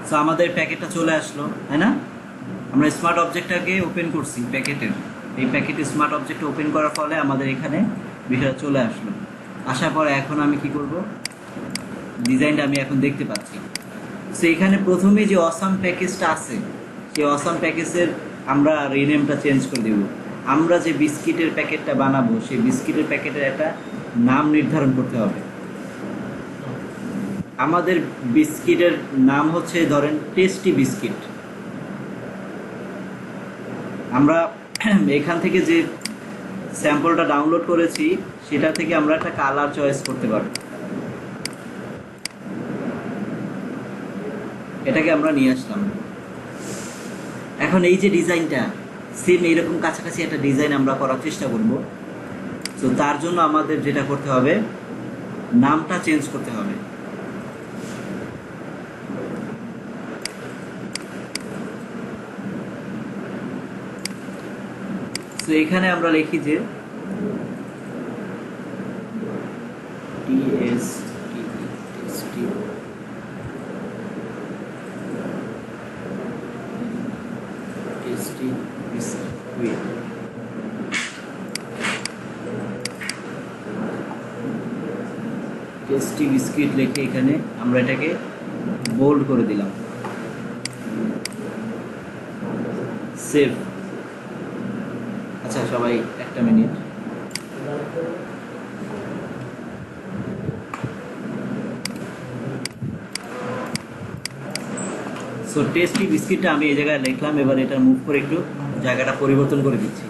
So আমাদের প্যাকেটটা চলে আসলো, তাই না? আমরা স্মার্ট অবজেক্টটাকে ওপেন করছি প্যাকেটের, এই প্যাকেটে স্মার্ট অবজেক্ট ওপেন করার ফলে আমাদের এখানে বিষয়টা চলে আসলো। আসার পরে এখন আমি কি করব, ডিজাইনটা আমি এখন দেখতে পাচ্ছি। সো এখানে প্রথমে যে অসাম প্যাকেজটা আছে, সেই অসাম প্যাকেজের আমরা রিনেমটা চেঞ্জ করে দেব। আমরা যে বিস্কিটের প্যাকেটটা বানাবো সেই বিস্কিটের প্যাকেটের একটা নাম নির্ধারণ করতে হবে। আমাদের বিস্কিটের নাম হচ্ছে ধরেন টেস্টি বিস্কিট। আমরা এখান থেকে যে স্যাম্পলটা ডাউনলোড করেছি সেটা থেকে আমরা একটা কালার চয়েস করতে পারবো। এটাকে আমরা নিয়ে আসলাম। এখন এই যে ডিজাইনটা সেম এইরকম কাছাকাছি একটা ডিজাইন আমরা করার চেষ্টা করব। তো তার জন্য আমাদের যেটা করতে হবে, নামটা চেঞ্জ করতে হবে। তো এখানে আমরা লিখি যে টেস্টি বিস্কিট লিখে এখানে আমরা এটাকে বোল্ড করে দিলাম। সেভ। আচ্ছা সবাই একটা মিনিট। সো টেস্টি বিস্কিটটা আমি এই জায়গায় লিখলাম। এবার এটা মুভ করে একটু জায়গাটা পরিবর্তন করে দিচ্ছি।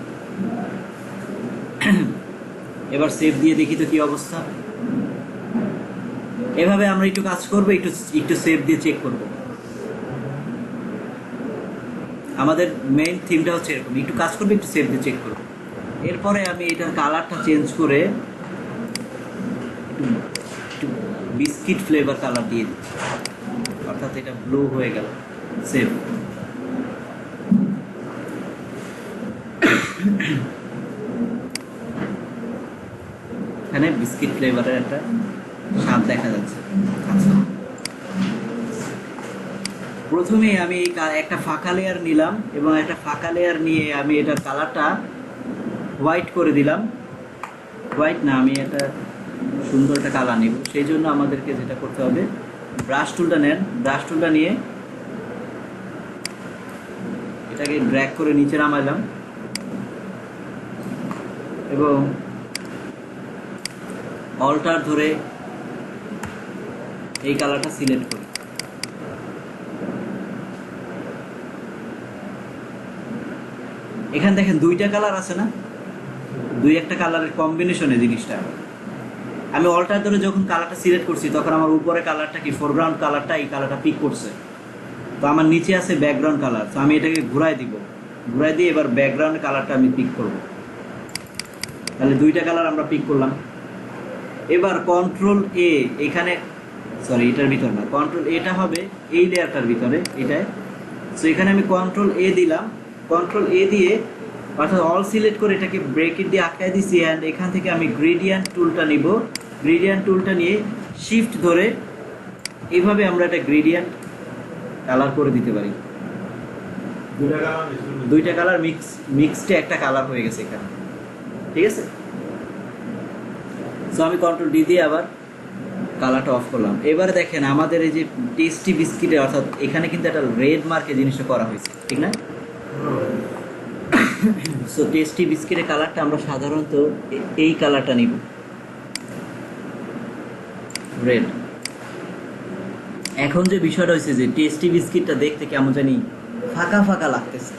এবার সেভ দিয়ে দেখি তো কি অবস্থা। এভাবে আমরা একটু কাজ করবো, একটু একটু সেভ দিয়ে চেক করব। আমাদের মেইন থিমটা হচ্ছে এরকম, একটু কাজ করবো, একটু সেভ দিয়ে চেক করবো। এরপরে আমি এটার কালারটা চেঞ্জ করে একটু বিস্কিট ফ্লেভার কালার দিয়ে দিচ্ছি, অর্থাৎ এটা ব্লু হয়ে গেল। সেভ। এখানে বিস্কিট ফ্লেভারের একটা স্বাদ দেখা যাচ্ছে। আচ্ছা, প্রথমেই আমি একটা ফাঁকা লেয়ার নিলাম এবং একটা ফাঁকা লেয়ার নিয়ে আমি এটার কালারটা হোয়াইট করে দিলাম। হোয়াইট না, আমি একটা সুন্দর একটা কালার নিব। সেই জন্য আমাদেরকে যেটা করতে হবে, ব্রাশ টুলটা নেন। ব্রাশ টুলটা নিয়ে এটাকে ড্র্যাগ করে নিচে নামাইলাম এবং অল্টার ধরে এই কালারটা সিলেক্ট করি। এখানে দেখেন দুইটা কালার আছে না, দুই একটা কালারের কম্বিনেশনে জিনিসটা। আমি অল্টার ধরে যখন কালারটা সিলেক্ট করছি তখন আমার উপরে কালারটা কি, ফোরগ্রাউন্ড কালারটা এই কালারটা পিক করছে। তো আমার নিচে আছে ব্যাকগ্রাউন্ড কালার। তো আমি এটাকে ঘুরাই দিব, ঘুরাই দিয়ে এবার ব্যাকগ্রাউন্ড কালারটা আমি পিক করব। তাহলে দুইটা কালার আমরা পিক করলাম। এবার কন্ট্রোল এ, এখানে সরি এটার ভিতর না, কন্ট্রোল এটা হবে এই লেয়ারটার ভিতরে এটায়। সো এখানে আমি কন্ট্রোল এ দিলাম। কন্ট্রোল এ দিয়ে অর্থাৎ অল সিলেক্ট করে এটাকে ব্রেকেট দিয়ে আটকায় দিছি। অ্যান্ড এখান থেকে আমি গ্রেডিয়েন্ট টুলটা নিব। গ্রেডিয়েন্ট টুলটা নিয়ে শিফট ধরে এইভাবে আমরা একটা গ্রেডিয়েন্ট কালার করে দিতে পারি। দুইটা কালার মিক্সড একটা কালার হয়ে গেছে এখানে, ঠিক আছে। সো আমি কন্ট্রোল ডি দিয়ে আবার কালারটা অফ করলাম। এবারে দেখেন আমাদের এই যে টেস্টি বিস্কিটে, অর্থাৎ এখানে কিন্তু একটা রেড মার্কে জিনিসটা করা হয়েছে, ঠিক না? সো টেস্টি বিস্কিটের কালারটা আমরা সাধারণত এই কালারটা নিব, রেড। এখন যে বিষয়টা হয়েছে যে টেস্টি বিস্কিটটা দেখতে কেমন জানি ফাঁকা ফাঁকা লাগতেছে।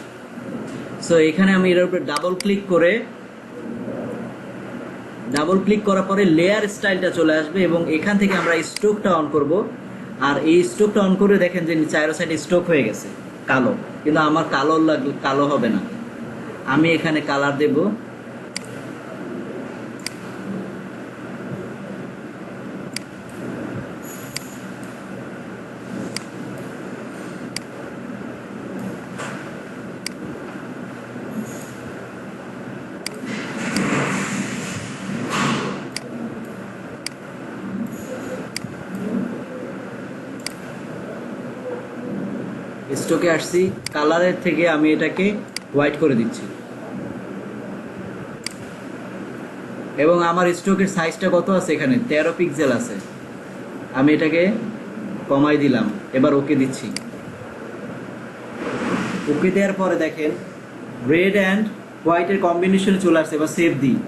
সো এখানে আমি এর উপরে ডাবল ক্লিক করার পরে লেয়ার স্টাইলটা চলে আসবে এবং এখান থেকে আমরা স্ট্রোকটা অন করব। আর এই স্ট্রোকটা অন করে দেখেন যে চারো সাইডে স্ট্রোক হয়ে গেছে কালো, কিন্তু আমার কালো হবে না। আমি এখানে কালার দেব স্টকে আসছি, কালারের থেকে আমি এটাকে হোয়াইট করে দিচ্ছি। এবং আমার স্ট্রোকের সাইজটা কত আছে, এখানে 13 পিক্সেল আছে, আমি এটাকে কমাই দিলাম। এবার ওকে দিচ্ছি। ওকে দেওয়ার পরে দেখেন রেড অ্যান্ড হোয়াইটের কম্বিনেশনে চলে আসছে। এবার সেভ দিই।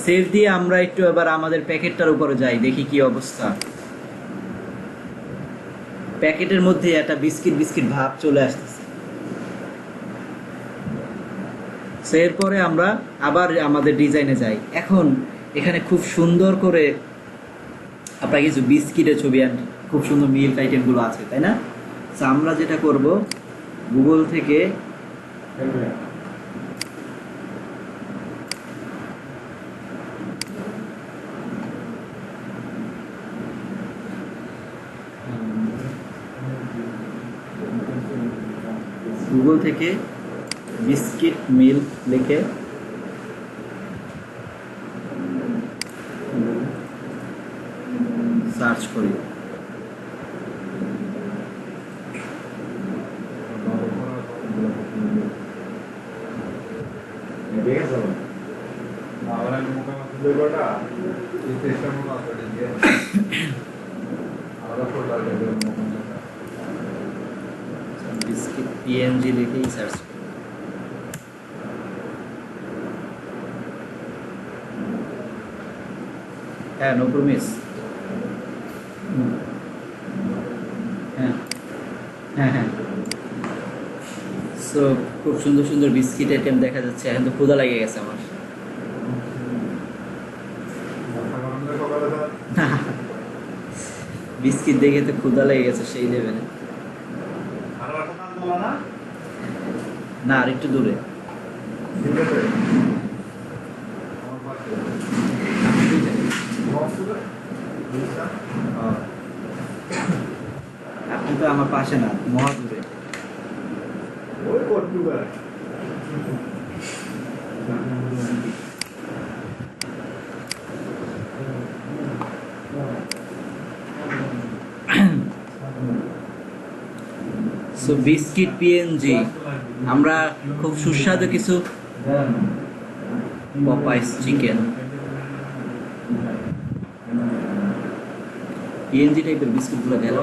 সেভ দিয়ে আমরা একটু এবার আমাদের প্যাকেটটার উপরে যাই, দেখি কি অবস্থা। প্যাকেটের মধ্যে একটা বিস্কিট বিস্কিট ভাব চলে আসতেছে। এরপরে আমরা আবার আমাদের ডিজাইনে যাই। এখন এখানে খুব সুন্দর করে আপনার কিছু বিস্কিটের ছবি আর খুব সুন্দর মিল্ক আইটেমগুলো আছে, তাই না? আমরা যেটা করব, গুগল থেকে বিস্কিট মিল্ক লিখে সার্চ করি। বিস্কিট পিএনজি লিখেই সার্চ করি। হ্যাঁ, নো প্রমিস। হ্যাঁ হ্যাঁ হ্যাঁ। সো খুব সুন্দর সুন্দর বিস্কিট আইটেম দেখা যাচ্ছে। এখন তো ক্ষুধা লেগে গেছে আমার। বিস্কিট দেখে তো ক্ষুধা লেগে গেছে সেই লেভেলে। না, আর একটু দূরে। আপনি তো আমার পাশে না, মহা দূরে। সো বিস্কিট পিএনজি, আমরা খুব সুস্বাদু কিছু পপাইস চিকেন পিএনজি টাইপের বিস্কুটগুলো গেল।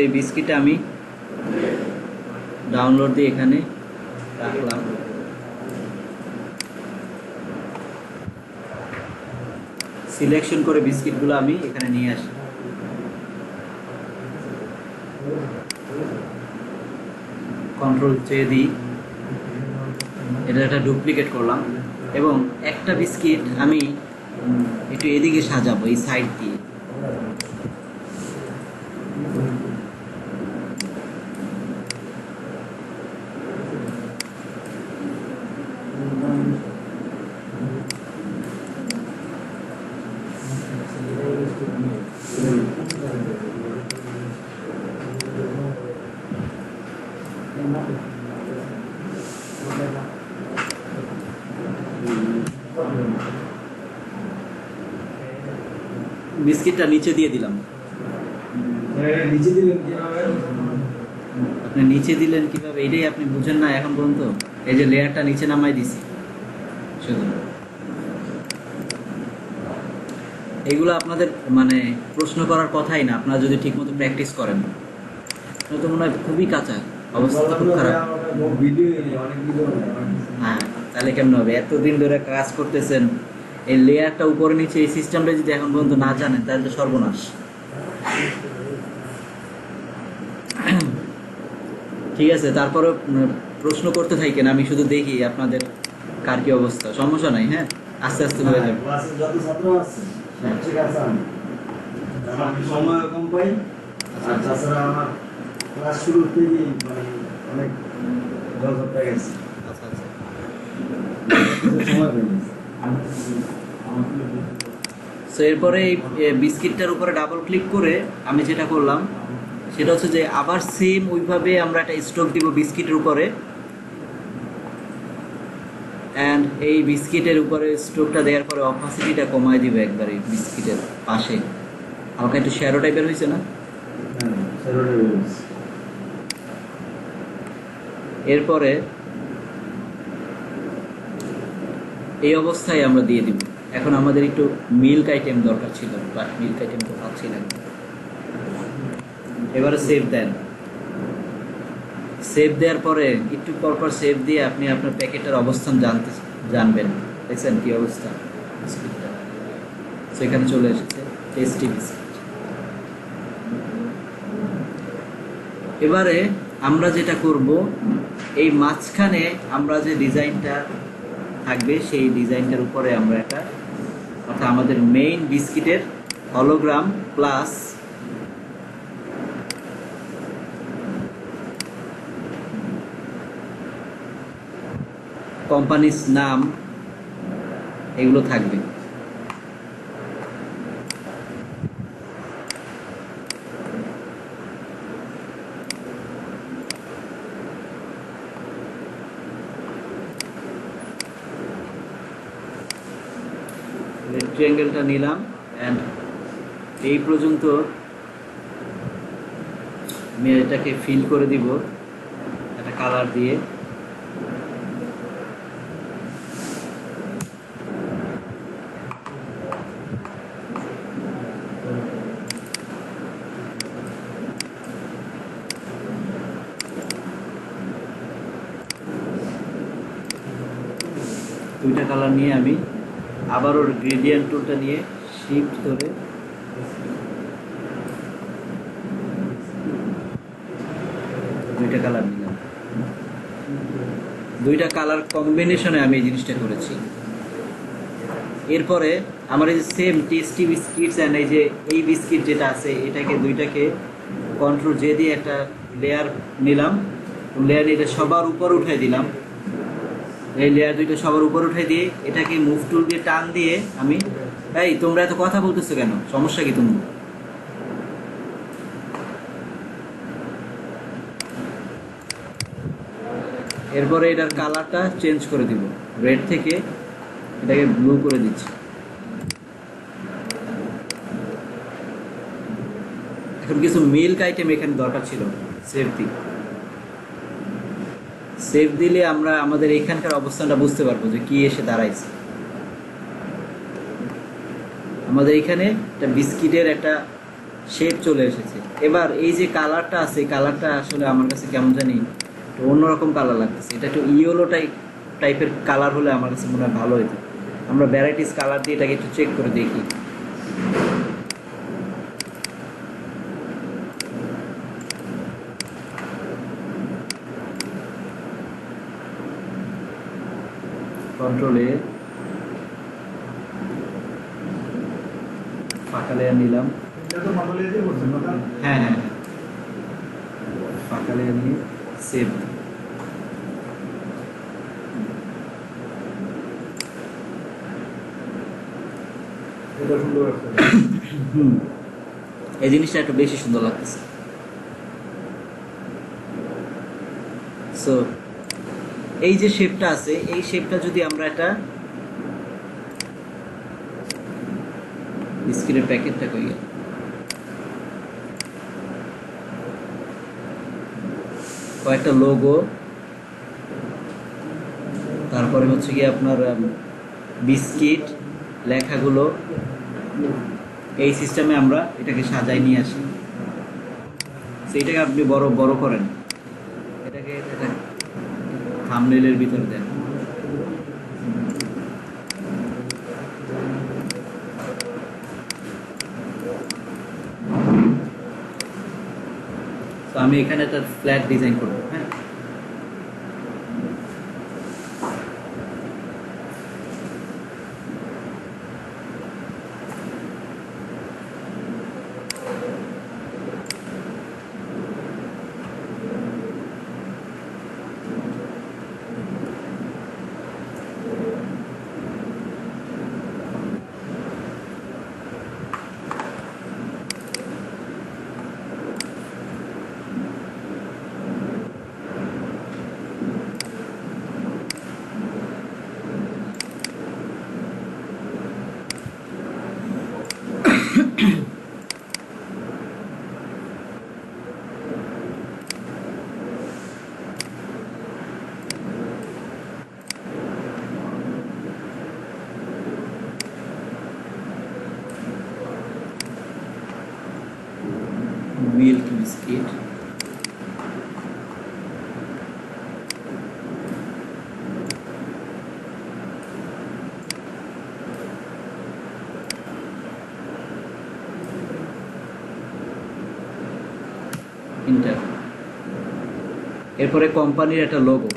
এই বিস্কিট আমি ডাউনলোড দিয়ে এখানে রাখলাম। সিলেকশন করে বিস্কিটগুলো আমি এখানে নিয়ে আসি। কন্ট্রোল চেয়ে দিই, এটা একটা ডুপ্লিকেট করলাম। এবং একটা বিস্কিট আমি একটু এদিকে সাজাবো, এই সাইড দিয়ে। বিস্কিটটা নিচে দিয়ে দিলাম। আপনি নিচে দিলেন কিভাবে, এটাই আপনি বুঝেন না এখন পর্যন্ত? এই যে লেয়ারটা নিচে নামাই দিছি শুধু। এগুলো আপনাদের মানে প্রশ্ন করার কথাই না, আপনারা যদি ঠিক মতো প্র্যাকটিস করেন। তো মনে হয় খুবই কাঁচা অবস্থা, খুব খারাপ। হ্যাঁ, তাহলে কেমন হবে? এতদিন ধরে কাজ করতেছেন, এই লেয়ারটা উপরে নিচে এই সিস্টেমটা যদি এখন পর্যন্ত না জানেন তাহলে তো সর্বনাশ। ঠিক আছে, তারপরে প্রশ্ন করতে থাকেন, আমি শুধু দেখি আপনাদের কার কি অবস্থা। সমস্যা নাই, হ্যাঁ, আস্তে আস্তে হয়ে যাবে। যত ছাত্র আছে ঠিক আছে, আমি সময় কম পাই। আর তাছাড়া আমার ক্লাস শুরু থেকেই মানে অনেক জল পেয়ে গেছে। আচ্ছা আচ্ছা, সময় পেয়ে গেছে। সো এরপরে এই বিস্কিটটার উপরে ডাবল ক্লিক করে আমি যেটা করলাম সেটা হচ্ছে যে আবার সেম ওইভাবে আমরা একটা স্ট্রোক দিব বিস্কিটের উপরে, অ্যান্ড এই বিস্কিটের উপরে স্ট্রোকটা দেওয়ার পরে অপাসিটিটা কমায় দিব একবার এই বিস্কিটের পাশে, হালকা একটু শ্যাডো টাইপের হয়েছে না। এরপরে এই অবস্থায় আমরা দিয়ে দিব। এখন আমাদের একটু মিল্ক আইটেম দরকার ছিল, বাট মিল্ক আইটেম তো পাচ্ছি না। এবারে সেভ দেন। সেভ দেওয়ার পরে একটু পরপর সেভ দিয়ে আপনি আপনার প্যাকেটের অবস্থান জানবেন। দেখছেন কি অবস্থা বিস্কিটটা, সেখানে চলে এসেছে টেস্টি বিস্কিট। এবারে আমরা যেটা করব, এই মাঝখানে আমরা যে ডিজাইনটা থাকবে সেই ডিজাইনটার উপরে আমরা একটা, অর্থাৎ আমাদের মেইন বিস্কিটের হলোগ্রাম প্লাস কোম্পানির নাম এগুলো থাকবে। ট্রায়াঙ্গেলটা নিলাম অ্যান্ড এই পর্যন্ত আমি এটাকে ফিল করে দিব একটা কালার দিয়ে। দুইটা কালার নিয়ে আমি আবার ওর গ্রেডিয়েন্ট টুলটা নিয়ে শিফট ধরে দুইটা কালার নিলাম। দুইটা কালার কম্বিনেশনে আমি এই জিনিসটা করেছি। এরপরে আমার এই যে সেম টেস্টি বিস্কিটস অ্যান্ড এই যে এই বিস্কিট যেটা আছে এটাকে দুইটাকে কন্ট্রোল জে দিয়ে একটা লেয়ার নিলাম, লেয়ার এটা সবার উপর উঠাই দিলাম। এই লেয়ার দুইটা সবার উপর উঠাই দিয়ে এটাকে মুভ টুল দিয়ে টান দিয়ে আমি, এই তোমরা এত কথা বলতেছো কেন, সমস্যা কি তুমি? এরপরে এটার কালারটা চেঞ্জ করে দিব, রেড থেকে এটাকে ব্লু করে দিচ্ছি। এখন কিছু মিল্ক আইটেম এখানে দরকার ছিল, সেভ দিই। সেভ দিলে আমরা আমাদের এখানকার অবস্থানটা বুঝতে পারবো যে কি এসে দাঁড়াইছে। আমাদের এখানে একটা বিস্কিটের একটা শেপ চলে এসেছে। এবার এই যে কালারটা আছে, কালারটা আসলে আমার কাছে কেমন জানি অন্যরকম কালার লাগতেছে। এটা একটু ইয়েলো টাইপের কালার হলে আমার কাছে মনে হয় ভালো হতো। আমরা ভ্যারাইটিস কালার দিয়ে এটাকে একটু চেক করে দেখি। কন্ট্রোলে ফাঁকা লেয়ার নিলাম। হ্যাঁ হ্যাঁ, ফাঁকা লেয়ার নিয়ে সেভ। এই জিনিসটা একটু বেশি সুন্দর লাগতেছে। সো এই যে শেপটা আছে, এই শেপটা যদি আমরা একটা বিস্কিটের প্যাকেটটা কই গেল, কয়েকটা লোগো, তারপরে হচ্ছে কি আপনার বিস্কিট লেখাগুলো, এই সিস্টেমে আমরা এটাকে সাজাই নিয়ে আসি। সেইটাকে আপনি বড় বড় করেন, এটাকে থাম্বনেইলের ভিতরে দেন। তো আমি এখানে একটা ফ্ল্যাট ডিজাইন করব। হ্যাঁ, বিস্কিট, ইন্টার। এরপরে কোম্পানির একটা লোগো,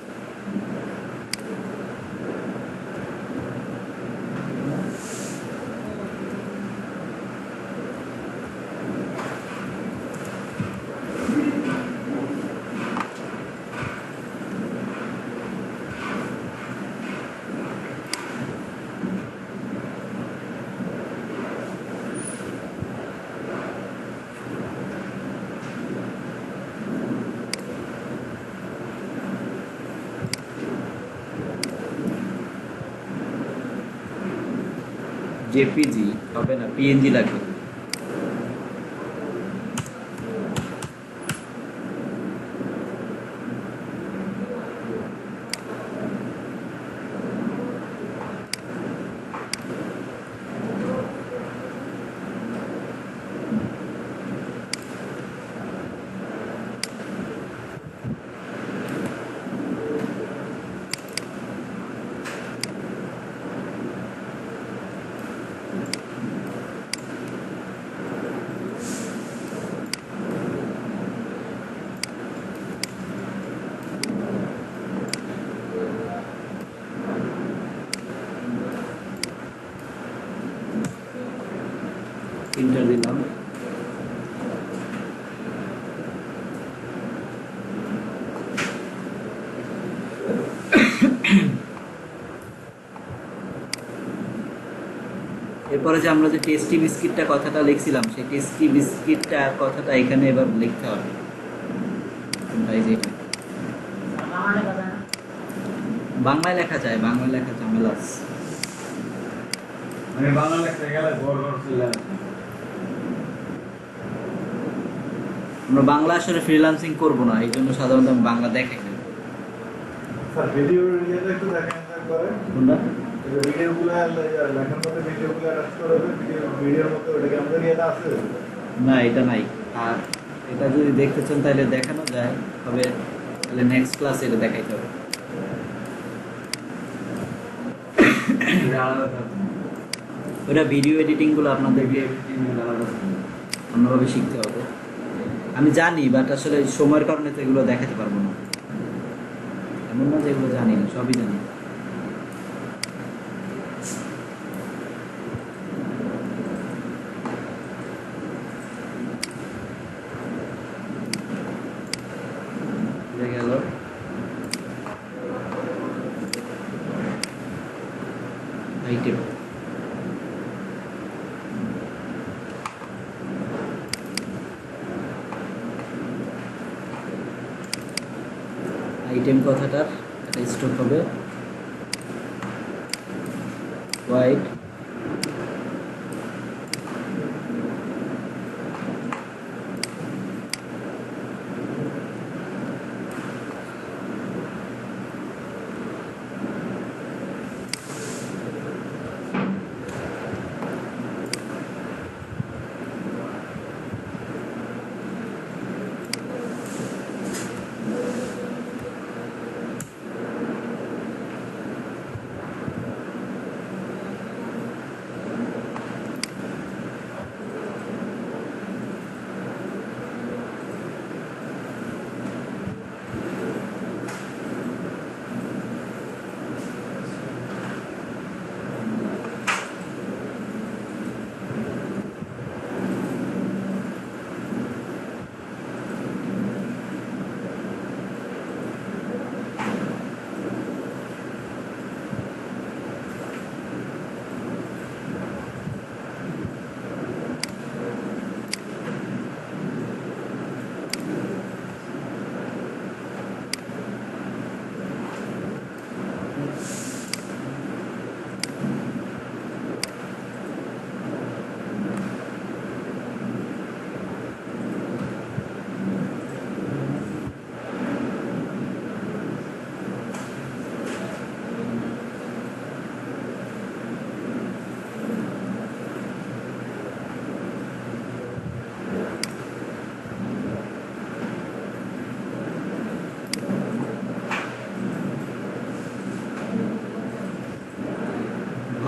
জেপিজি হবে না, পিএনজি লাগবে। ইন্টার দিলাম। এরপরে যে আমরা যে টেস্টি বিস্কিটটা কথাটা লিখছিলাম, সেই টেস্টি বিস্কিটটা কথাটা এখানে এবার লিখতে হবে। এই যে এটা বাংলায় লেখা যায়, বাংলায় লেখা ঝামেলা আছে। মানে বাংলা লেখতে গেলে বড় বড় চলে আসে। আমরা বাংলা আসলে ফ্রিল্যান্সিং করব না, এই জন্য সাধারণত আমি বাংলা দেখাই না। স্যার ভিডিও রিলেটেড একটু দেখেন করে কোনটা? ভিডিওগুলো লেখার মধ্যে ভিডিওগুলো অ্যাটাচ করে ভিডিওর মধ্যে ওটা কি আমাদের ইয়েটা আছে? না, এটা নাই। আর এটা যদি দেখতে চান তাহলে দেখানো যায়, তবে তাহলে নেক্সট ক্লাসে এটা দেখাইতে হবে। ওটা ভিডিও এডিটিং গুলো আপনাদেরকে অন্যভাবে শিখতে হবে। আমি জানি, বাট আসলে সময়ের কারণে তো এগুলো দেখাতে পারবো না। এমন না যে এগুলো জানি না, সবই জানি। গেল আইটেম, আইটেম কথাটার একটা স্টক হবে হোয়াইট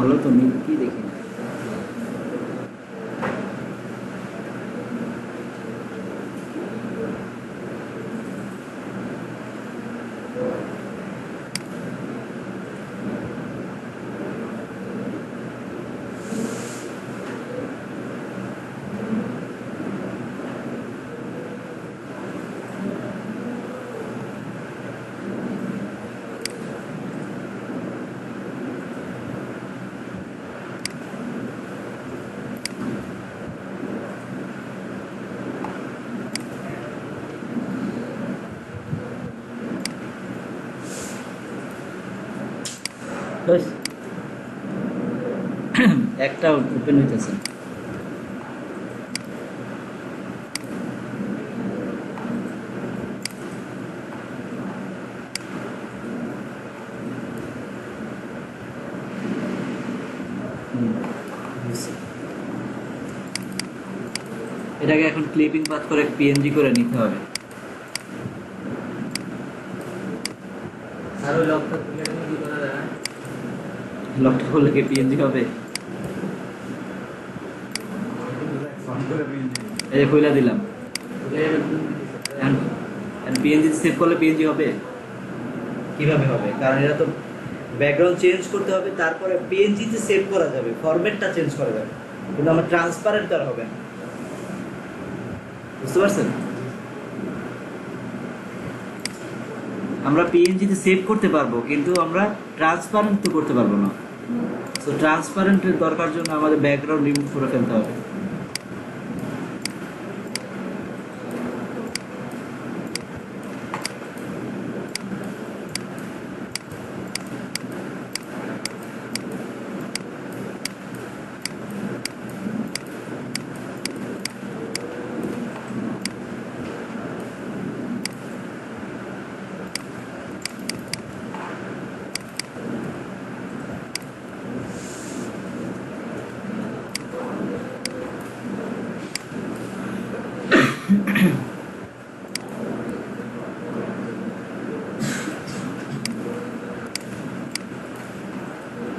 ভালো তো মিল কি দেখি না। বাস। একটা ওপেন হইতেছে। এটাকে এখন ক্লিপিং পাথ করে পিএনজি করে নিতে হবে। আর ওই লকটা তুলে নিয়ে কি করা যায়? লকটা করলে কি পিএনজি হবে? ফোন করে বিল এই যে কইলা দিলাম। তুলে পিএনজি সেভ করলে পিএনজি হবে? কিভাবে হবে? কারণ এটা তো ব্যাকগ্রাউন্ড চেঞ্জ করতে হবে, তারপরে পিএনজি তে সেভ করা যাবে, ফরম্যাটটা চেঞ্জ করা যাবে, কিন্তু আমার ট্রান্সপারেন্ট আর হবে না। বুঝতে পারছেন? আমরা পিএনজি তে সেভ করতে পারবো, কিন্তু আমরা ট্রান্সপারেন্ট তো করতে পারবো না। তো ট্রান্সপারেন্টের দরকার জন্য আমাদের ব্যাকগ্রাউন্ড রিমুভ করে ফেলতে হবে।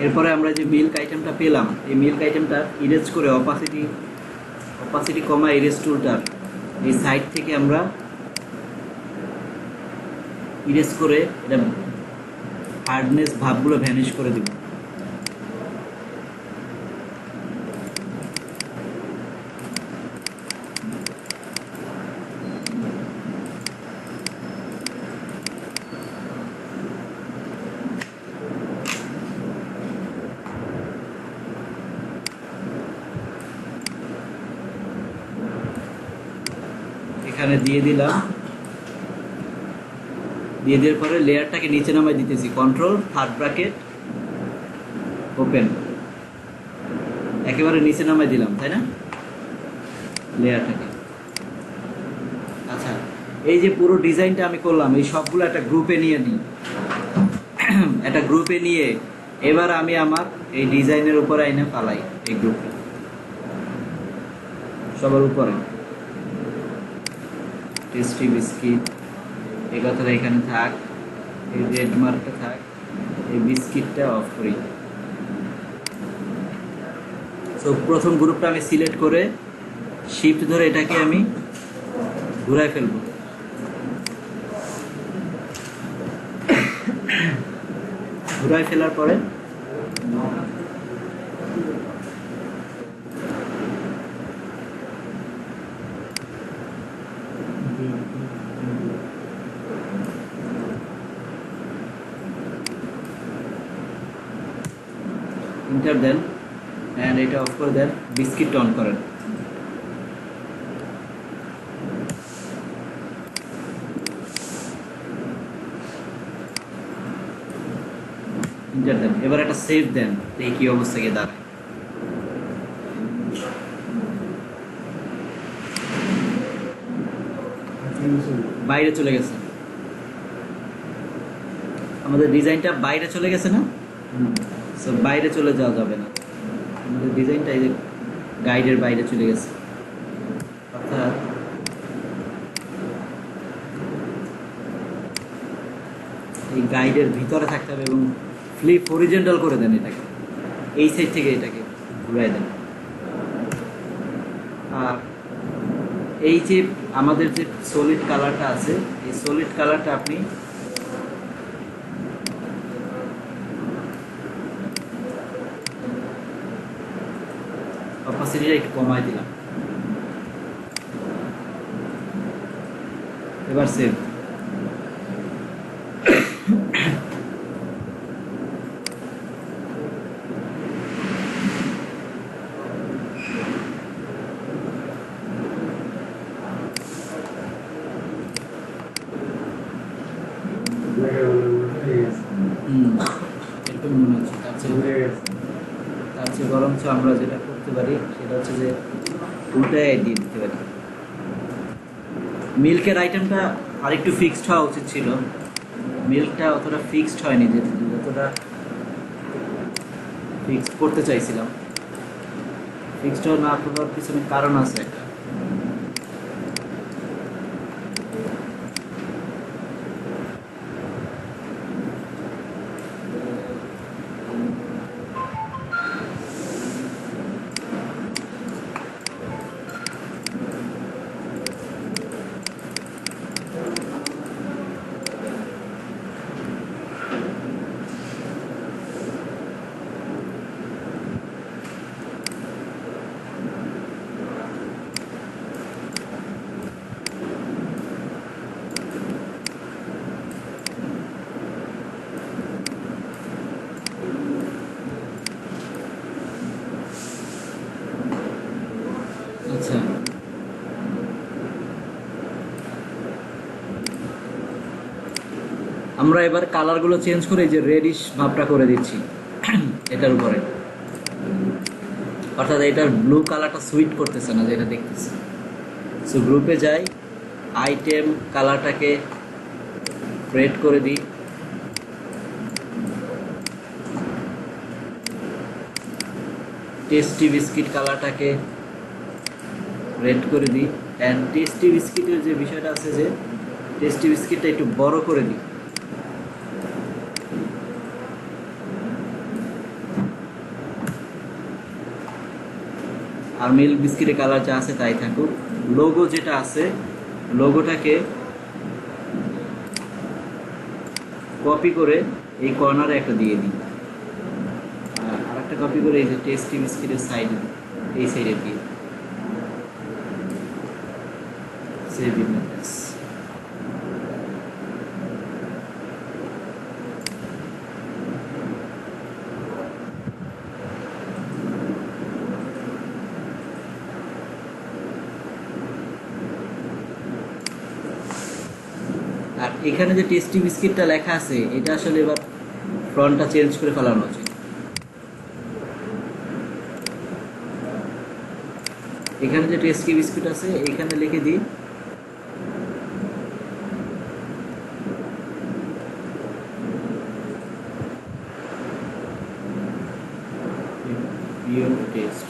এরপরে আমরা যে মিল্ক আইটেমটা পেলাম, এই মিল্ক আইটেমটা ইরেজ করে অপাসিটি কমা ইরেজ টুলটার এই সাইড থেকে আমরা ইরেজ করে এটা হার্ডনেস ভাবগুলো ভ্যানিশ করে দিব। এখানে দিয়ে দিলাম, দিয়ে দেওয়ার পরে লেয়ারটাকে নিচে নামাই দিতেছি, কন্ট্রোল থার্ড ব্র্যাকেট ওপেন, একেবারে নিচে নামাই দিলাম, তাই না লেয়ারটাকে। আচ্ছা, এই যে পুরো ডিজাইনটা আমি করলাম, এই সবগুলো একটা গ্রুপে নিয়ে নিই। একটা গ্রুপে নিয়ে এবার আমি আমার এই ডিজাইনের উপরে আইনে পালাই, এই গ্রুপটা সবার উপরে। টেস্টি বিস্কিট এই কথাটা এখানে থাক, এই রেড মার্কটা থাক, এই বিস্কিটটা অফ করি। সো প্রথম গ্রুপটা আমি সিলেক্ট করে শিফট ধরে এটাকে আমি ঘুরাই ফেলবো। ঘুরাই ফেলার পরে ইন্টার দেন, অ্যান্ড এটা অফ করে দেন, বিস্কিট অন করেন। ইন্টার দেন, এবার একটা সেভ দেন, দেখি কি অবস্থা গিয়ে দাঁড়ায়। বাইরে চলে গেছে, আমাদের ডিজাইনটা বাইরে চলে গেছে না? সো বাইরে চলে যাওয়া যাবে না, আমাদের ডিজাইনটা এই যে গাইডের বাইরে চলে গেছে, অর্থাৎ এই গাইডের ভিতরে থাকতে হবে এবং ফ্লিপ হরিজন্টাল করে দেন এটাকে। এই সাইড থেকে এটাকে ঘুরাই দেন। আর এই যে আমাদের যে সলিড কালারটা আছে, এই সলিড কালারটা আপনি অপাসিটিটা একটু কমাই দিলাম। এবার সেভ। এরকম মনে হচ্ছে। তার চেয়ে বরঞ্চ আমরা যেটা করতে পারি সেটা হচ্ছে যে উল্টায় দিয়ে দিতে পারি। মিল্কের আইটেমটা আরেকটু ফিক্সড হওয়া উচিত ছিল, মিল্কটা অতটা ফিক্সড হয়নি, যতটা ফিক্সড করতে চাইছিলাম। ফিক্সড না করার পিছনে কারণ আছে একটা। আচ্ছা, আমরা এবার কালারগুলো চেঞ্জ করে এই যে রেডিশ ভাবটা করে দিচ্ছি এটার উপরে, অর্থাৎ এটার ব্লু কালারটা সুইট করতেছে না যেটা দেখতেছি। সো গ্রুপে যাই, আইটেম কালারটাকে রেড করে দিই, টেস্টি বিস্কিট কালারটাকে রেড করে দিই। অ্যান্ড টেস্টি বিস্কিটের যে বিষয়টা আছে, যে টেস্টি বিস্কিটটা একটু বড় করে দিই। আর মিল্ক বিস্কিটের কালার যা আছে তাই থাকুক। লোগো যেটা আছে, লোগোটাকে কপি করে এই কর্নারে একটা দিয়ে দিই, আর একটা কপি করে এই যে টেস্টি বিস্কিটের সাইডে, এই সাইডে দিয়ে সেভ ইমেজ। আর এখানে যে টেস্টি বিস্কিটটা লেখা আছে, এটা আসলে এবার ফ্রন্টটা চেঞ্জ করে ফেলানো উচিত। এখানে যে টেস্টি বিস্কিট আছে এখানে লিখে দিই পিওর টেস্ট।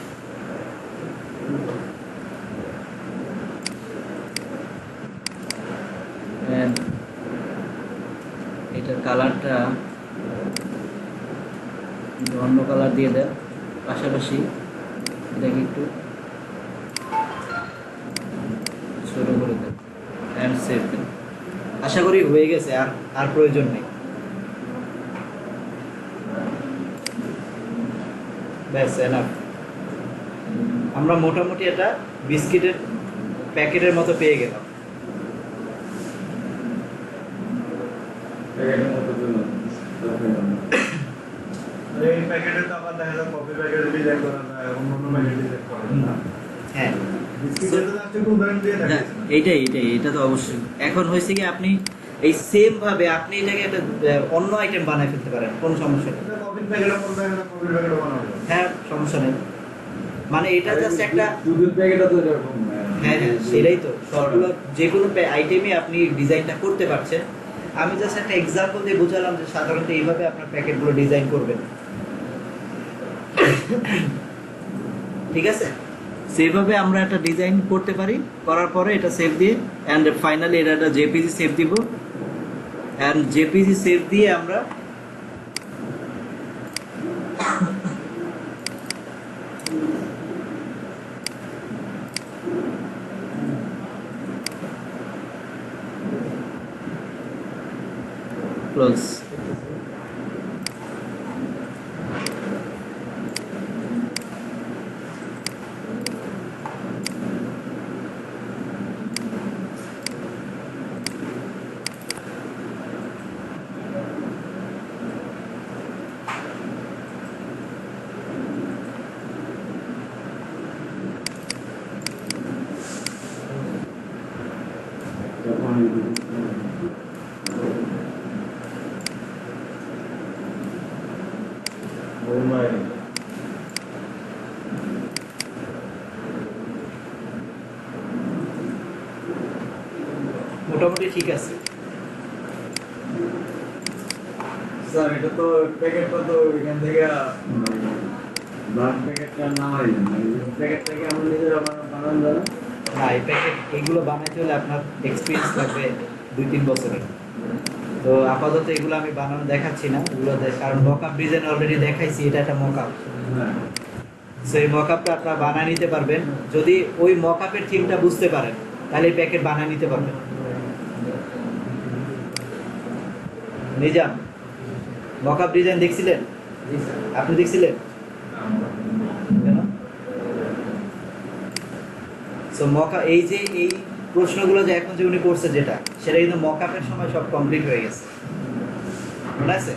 এটার কালারটা অন্য কালার দিয়ে দেন, পাশাপাশি এটাকে একটু ছোট করে দেন অ্যান্ড সেভ দেন। আশা করি হয়ে গেছে, আর প্রয়োজন নেই। ব্যাস এনাফ। আমরা মোটামুটি এটা বিস্কিটের প্যাকেটের মতো পেয়ে গেলাম। এই প্যাকেটে তো আবার দেখা যায় কফি প্যাকেট ডিজাইন করা যায়, অন্য প্যাকেট ডিজাইন করা যায় না। হ্যাঁ, বিস্কিটে তো আপনি খুব ব্র্যান্ড দিয়ে হ্যাঁ, দেখাচ্ছেন। এইটাই এটা তো অবশ্যই। এখন হয়েছে কি, আপনি এই সেম ভাবে আপনি এটাকে একটা অন্য আইটেম বানায় ফেলতে পারেন, কোনো সমস্যা নেই। এটা কফি প্যাকেটের মধ্যে একটা কফি প্যাকেটও বানানো যায়। হ্যাঁ, সমস্যা নেই। মানে এটা জাস্ট একটা, দুধের প্যাকেটও তো এরকম। হ্যাঁ হ্যাঁ, সেটাই তো। সবগুলো যে কোনো আইটেমে আপনি ডিজাইনটা করতে পারছেন। আমি জাস্ট একটা এক্সাম্পল দিয়ে বোঝালাম যে সাধারণত এইভাবে আপনার প্যাকেটগুলো ডিজাইন করবেন। ঠিক আছে, সেভাবে আমরা একটা ডিজাইন করতে পারি। করার পরে এটা সেভ দিয়ে অ্যান্ড ফাইনালি এটা একটা জেপিজি সেভ দিব। অ্যান্ড জেপিজি সেভ দিয়ে আমরা ক্লোজ। Oh my. মোটামুটি ঠিক আছে। স্যার এটা তো প্যাকেটটা তো এখান থেকে ব্লাড প্যাকেটটা না হয় না, প্যাকেটটাকে আমরা নিজেরা বানানো যাবে। না, এই প্যাকেট এগুলো বানাইতে হলে আপনার এক্সপিরিয়েন্স লাগবে 2-3 বছরের। তো আপাতত এগুলো আমি বানানো দেখাচ্ছি না, কারণ মকআপ ডিজাইন অলরেডি দেখাইছি, এটা একটা মকআপ। হ্যাঁ সেই মকআপটা আপনারা বানিয়ে নিতে পারবেন যদি ওই মকআপের থিমটা বুঝতে পারেন, তাহলে এই প্যাকেট বানিয়ে নিতে পারবেন। নিজাম, মকআপ ডিজাইন দেখছিলেন? জি স্যার। আপনি দেখছিলেন কেন? সো এই যে এই প্রশ্নগুলো যে এখন যে উনি করছে যেটা, সেটা কিন্তু মকআপের সময় সব কমপ্লিট হয়ে গেছে, মনে আছে?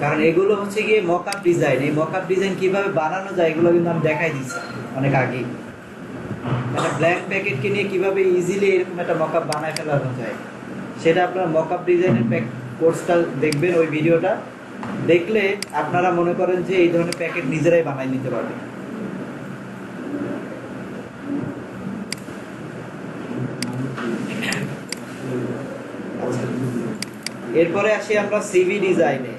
কারণ এগুলো হচ্ছে গিয়ে মকআপ ডিজাইন। এই মকআপ ডিজাইন কিভাবে বানানো যায় এগুলো কিন্তু আমি দেখাই দিচ্ছি অনেক আগেই। একটা ব্ল্যাঙ্ক প্যাকেটকে নিয়ে কিভাবে ইজিলি এরকম একটা মকআপ বানায় ফেলানো যায়, সেটা আপনার মকআপ ডিজাইনের কোর্সটা দেখবেন। ওই ভিডিওটা দেখলে আপনারা মনে করেন যে এই ধরনের প্যাকেট নিজেরাই বানাই নিতে পারবেন। এরপরে আসি আমরা সিভি ডিজাইনে।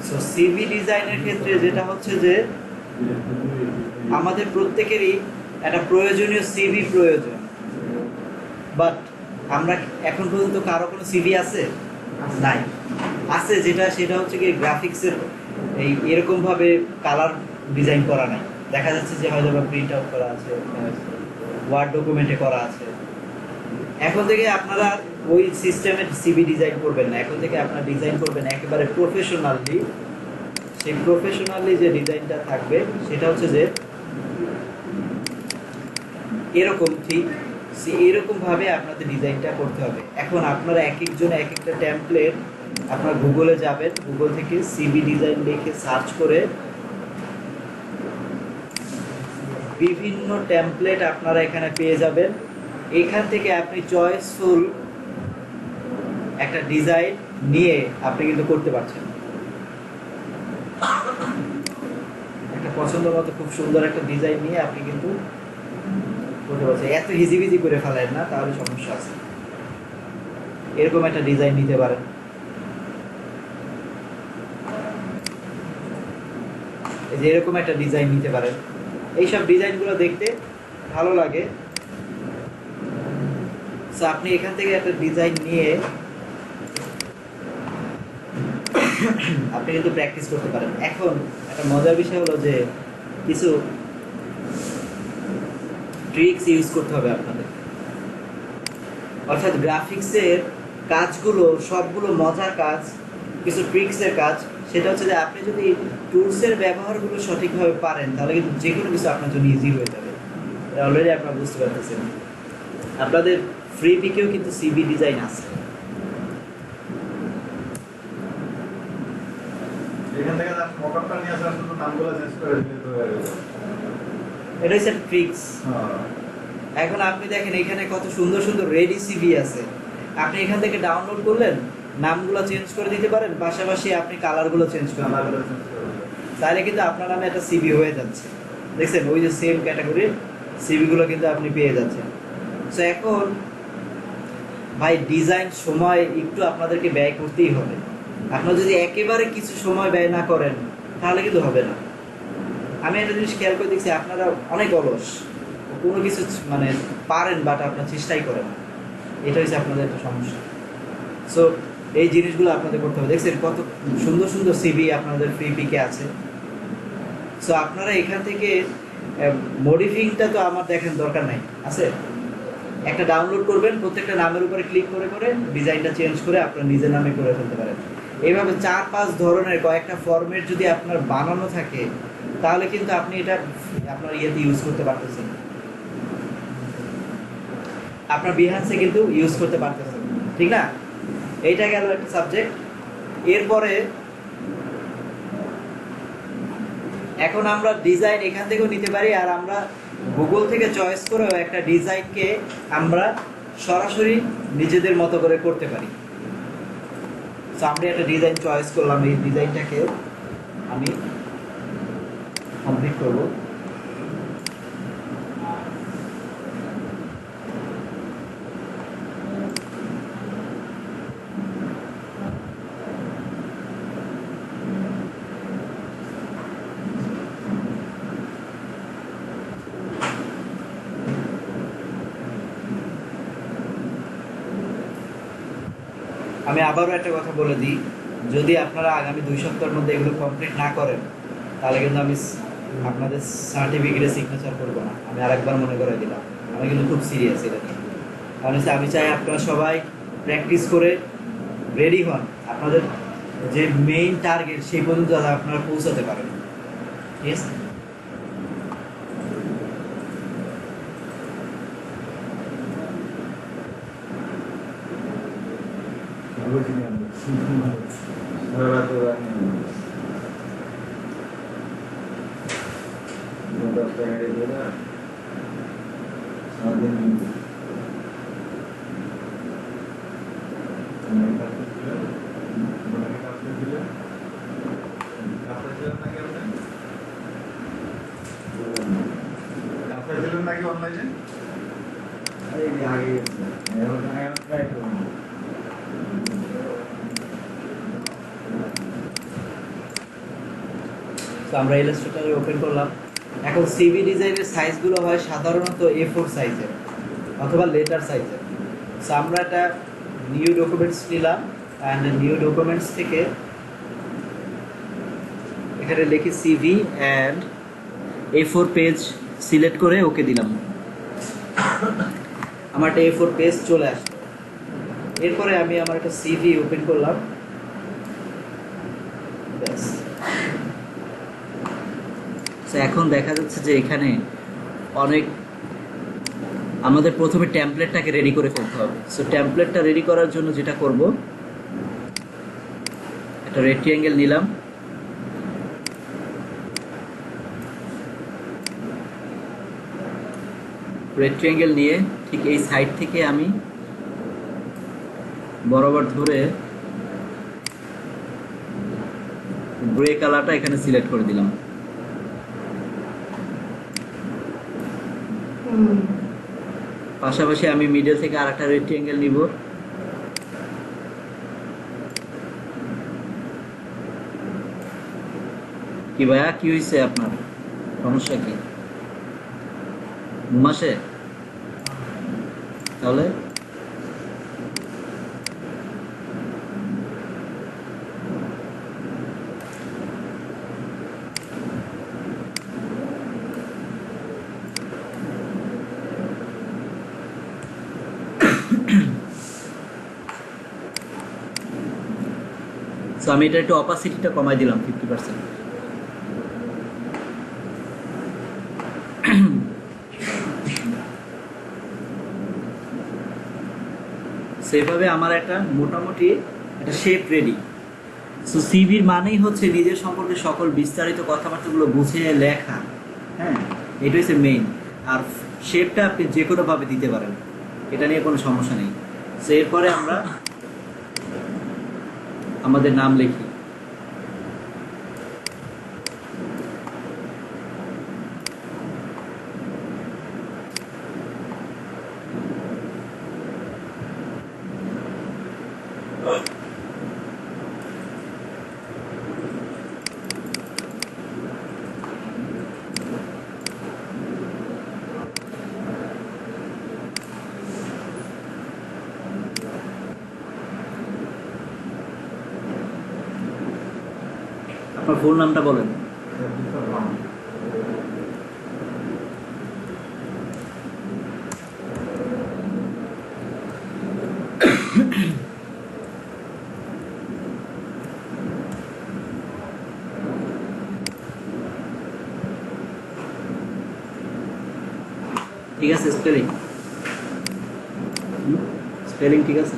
সো সিভি ডিজাইনের ক্ষেত্রে যেটা হচ্ছে যে আমাদের প্রত্যেকেরই একটা প্রয়োজনীয় সিভি প্রয়োজন, বাট আমরা এখন পর্যন্ত কারো কোনো সিভি আছে? নাই। আছে সেটা হচ্ছে কি গ্রাফিক্সের এরকম ভাবে কালার ডিজাইন করা নাই। দেখা যাচ্ছে যে হয়তো বা প্রিন্ট আউট করা আছে, ওয়ার্ড ডকুমেন্টে করা আছে। এখন থেকে আপনারা ওই সিস্টেমের সিভি ডিজাইন করবেন না, এখন থেকে আপনারা ডিজাইন করবেন একেবারে প্রফেশনালি। সেই প্রফেশনালি যে ডিজাইনটা থাকবে সেটা হচ্ছে যে এরকম, ঠিক এরকম ভাবে আপনাদের ডিজাইনটা করতে হবে। এখন আপনারা এক একজনে এক একটা টেমপ্লেট, আপনারা গুগলে যাবেন, গুগল থেকে সিভি ডিজাইন লিখে সার্চ করে বিভিন্ন টেমপ্লেট আপনারা এখানে পেয়ে যাবেন। এখান থেকে আপনি চয়েসফুল একটা ডিজাইন নিয়ে আপনি কিন্তু করতে পারছেন। একটা পছন্দ মতো খুব সুন্দর একটা ডিজাইন নিয়ে আপনি কিন্তু করতে পারছেন। এত হিজিবিজি করে ফেলেন না, তাহলে সমস্যা আছে। এরকম একটা ডিজাইন নিতে পারেন। এই যে এরকম একটা ডিজাইন নিতে পারেন। এইসব ডিজাইনগুলো দেখতে ভালো লাগে। সো আপনি এখান থেকে একটা ডিজাইন নিয়ে আপনি কিন্তু প্র্যাকটিস করতে পারেন। এখন একটা মজার বিষয় হলো যে কিছু ট্রিক্স ইউজ করতে হবে আপনাদের। অর্থাৎ গ্রাফিক্সের কাজগুলো সবগুলো মজার কাজ, কিছু ট্রিক্সের কাজ। সেটা হচ্ছে যে আপনি যদি টুলসের ব্যবহারগুলো সঠিকভাবে পারেন, তাহলে কিন্তু যে কোনো কিছু আপনার জন্য ইজি হয়ে যাবে। অলরেডি আপনারা বুঝতে পারতেছেন। আপনাদের ফ্রি পিকেও কিন্তু সিভি ডিজাইন আছে। এখান থেকে মকআপটা নিয়ে আসা শুধু নামগুলো চেঞ্জ করে দিলে তো হয়ে গেল। এটা হচ্ছে ট্রিক্স। হ্যাঁ এখন আপনি দেখেন এখানে কত সুন্দর সুন্দর রেডি সিভি আছে। আপনি এখান থেকে ডাউনলোড করলেন, নামগুলো চেঞ্জ করে দিতে পারেন, পাশাপাশি আপনি কালারগুলো চেঞ্জ করতে পারেন। নামগুলো চেঞ্জ করে দিলে। তাহলে কিন্তু আপনার নামে একটা সিভি হয়ে যাচ্ছে। দেখছেন, ওই যে সেম ক্যাটাগরির সিভিগুলো কিন্তু আপনি পেয়ে যাচ্ছেন। সো এখন ভাই ডিজাইন সময় একটু আপনাদেরকে ব্যয় করতেই হবে। আপনারা যদি একেবারে কিছু সময় ব্যয় না করেন তাহলে কিন্তু হবে না। আমি একটা জিনিস খেয়াল করে দেখছি, আপনারা অনেক অলস, কোনো কিছু মানে পারেন বাট আপনার চেষ্টাই করেন না। এটা হচ্ছে আপনাদের একটা সমস্যা। সো এই জিনিসগুলো আপনাদের করতে হবে। দেখছেন কত সুন্দর সুন্দর সিভি আপনাদের ফ্রি পিকে আছে। সো আপনারা এখান থেকে মডিফিংটা তো আমার দেখেন দরকার নাই, আছে একটা ডাউনলোড করবেন, প্রত্যেকটা নামের উপরে ক্লিক করে করে ডিজাইনটা চেঞ্জ করে আপনার নিজের নামে করে ফেলতে পারেন। এইভাবে 4-5 ধরনের কয়েকটা ফরম্যাট যদি আপনার বানানো থাকে তাহলে কিন্তু আপনি এটা আপনার ইয়েতে ইউজ করতে পারতেছেন, আপনার বিহান্সে কিন্তু ইউজ করতে পারতেছেন, ঠিক না? এইটা গেল একটা সাবজেক্ট। এরপরে এখন আমরা ডিজাইন এখান থেকেও নিতে পারি, আর আমরা গুগল থেকে চয়েস করেও একটা ডিজাইনকে আমরা সরাসরি নিজেদের মতো করে করতে পারি। তো আমরা একটা ডিজাইন চয়েস করলাম, এই ডিজাইনটাকে আমি কমপ্লিট করব। আমি আবারও একটা কথা বলে দিই, যদি আপনারা আগামী 2 সপ্তাহের মধ্যে এগুলো কমপ্লিট না করেন তাহলে কিন্তু আমি আপনাদের সার্টিফিকেটে সিগনেচার করবো না। আমি আরেকবার মনে করে দিলাম, আমি কিন্তু খুব সিরিয়াস এটা নিয়ে। কারণ হচ্ছে আমি চাই আপনারা সবাই প্র্যাকটিস করে রেডি হন, আপনাদের যে মেইন টার্গেট সেই পর্যন্ত যাতে আপনারা পৌঁছাতে পারেন, ঠিক আছে? নাকি অনলাইনে আগে ট্রাই করুন। তো আমরা ইলাস্ট্রেটরে ওপেন করলাম। এখন সিভি ডিজাইনের সাইজগুলো হয় সাধারণত A4 সাইজের অথবা লেটার সাইজের। সো আমরা একটা নিউ ডকুমেন্টস নিলাম, অ্যান্ড নিউ ডকুমেন্টস থেকে এখানে লিখি CV and A4 page select করে ওকে দিলাম। আমার একটা A4 পেজ চলে আসলো। এরপরে আমি আমার একটা সিভি ওপেন করলাম, ব্যাস। এখন দেখা যাচ্ছে যে এখানে অনেক আমাদের প্রথমে টেমপ্লেটটাকে রেডি করে ফেলতে হবে। সো টেমপ্লেটটা রেডি করার জন্য যেটা করব, একটা রেক্ট্যাঙ্গেল নিলাম, রেক্ট্যাঙ্গেল নিয়ে ঠিক এই সাইড থেকে আমি বরাবর ধরে গ্রে কালারটা এখানে সিলেক্ট করে দিলাম। পাশাপাশি আমি মিডল থেকে আরেকটা রেক্ট্যাঙ্গেল নিব, কি ভাইয়া কি হয়েছে আপনার সমস্যা কি? ঘুমাসে তাহলে আমি এটা একটু অপাসিটিটা কমাই দিলাম 50%। সেভাবে আমার একটা মোটামুটি একটা শেপ রেডি। সো সিভির মানেই হচ্ছে নিজের সম্পর্কে সকল বিস্তারিত কথাবার্তাগুলো বুঝিয়ে লেখা, হ্যাঁ, এটা হচ্ছে মেইন। আর শেপটা আপনি যে কোনোভাবে দিতে পারেন, এটা নিয়ে কোনো সমস্যা নেই। সো এরপরে আমরা আমাদের নাম লিখি। আপনার ফুল নামটা বলেন। ঠিক আছে স্পেলিং? স্পেলিং ঠিক আছে?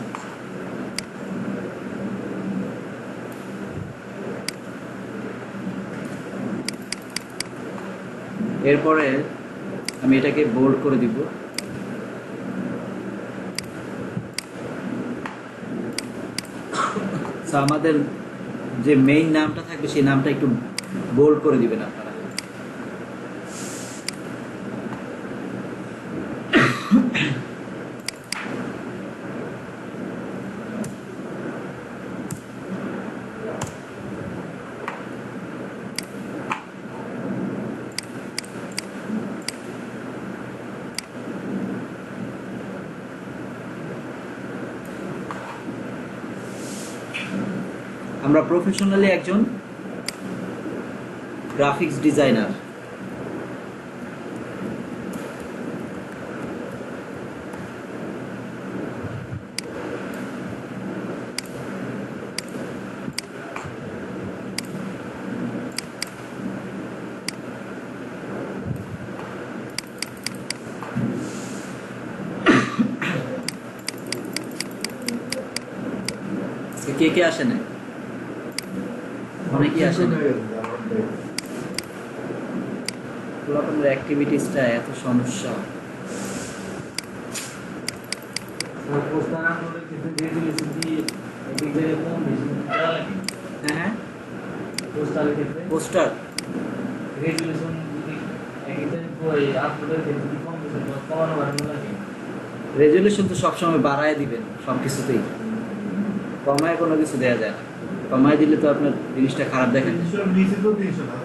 এরপরে আমি এটাকে বোল্ড করে দিব। So, আমাদের যে মেইন নামটা থাকবে সেই নামটা একটু বোল্ড করে দিবেন আপনারা। আমরা প্রফেশনালি একজন গ্রাফিক্স ডিজাইনার। কে কে আসে না? অনেকেই আসে না। আপনার অ্যাক্টিভিটিসটা এত সমস্যা। পোস্টার আপলোড করতে দিয়ে দিয়েছি কি এক জায়গায় কম বেশি করা লাগে। হ্যাঁ, পোস্টারের ক্ষেত্রে পোস্টার রেজুলেশন যদি এক জায়গায় আপলোডের ক্ষেত্রে কি কম বেশি কমানো বাড়ানো লাগে। রেজুলেশন তো সবসময় বাড়ায় দিবেন সব কিছুতেই, কমায় কোনো কিছু দেওয়া যায় না। কমায় দিলে তো আপনার জিনিসটা খারাপ দেখেন। নিচে তো 300 না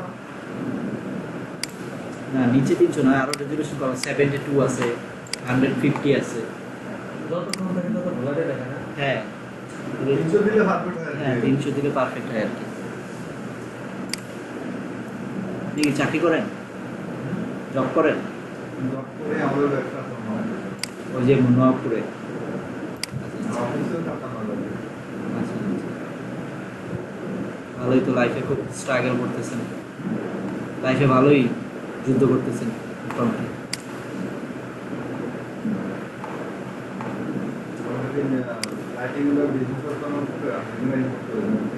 না, নিচে 300 নয়, আরো রেজুলেশন কম, 72 আছে, 150 আছে। যতক্ষণ থাকে তত ভালো দেখে না। হ্যাঁ 300 দিলে পারফেক্ট হয়। হ্যাঁ, 300 দিলে পারফেক্ট হয় আর কি। আপনি কি চাকরি করেন, জব করেন? করে আমাদের ব্যবসা সম্ভব। ওই যে নোয়াপুরে। অফিসেও টাকা না লাগে। আচ্ছা, ভালোই তো, লাইফে খুব স্ট্রাগল করতেছেন, লাইফে ভালোই যুদ্ধ করতেছেন মোটামুটি। লাইটিং গুলো বিজনেস করতে হবে, আপনি করতে হবে।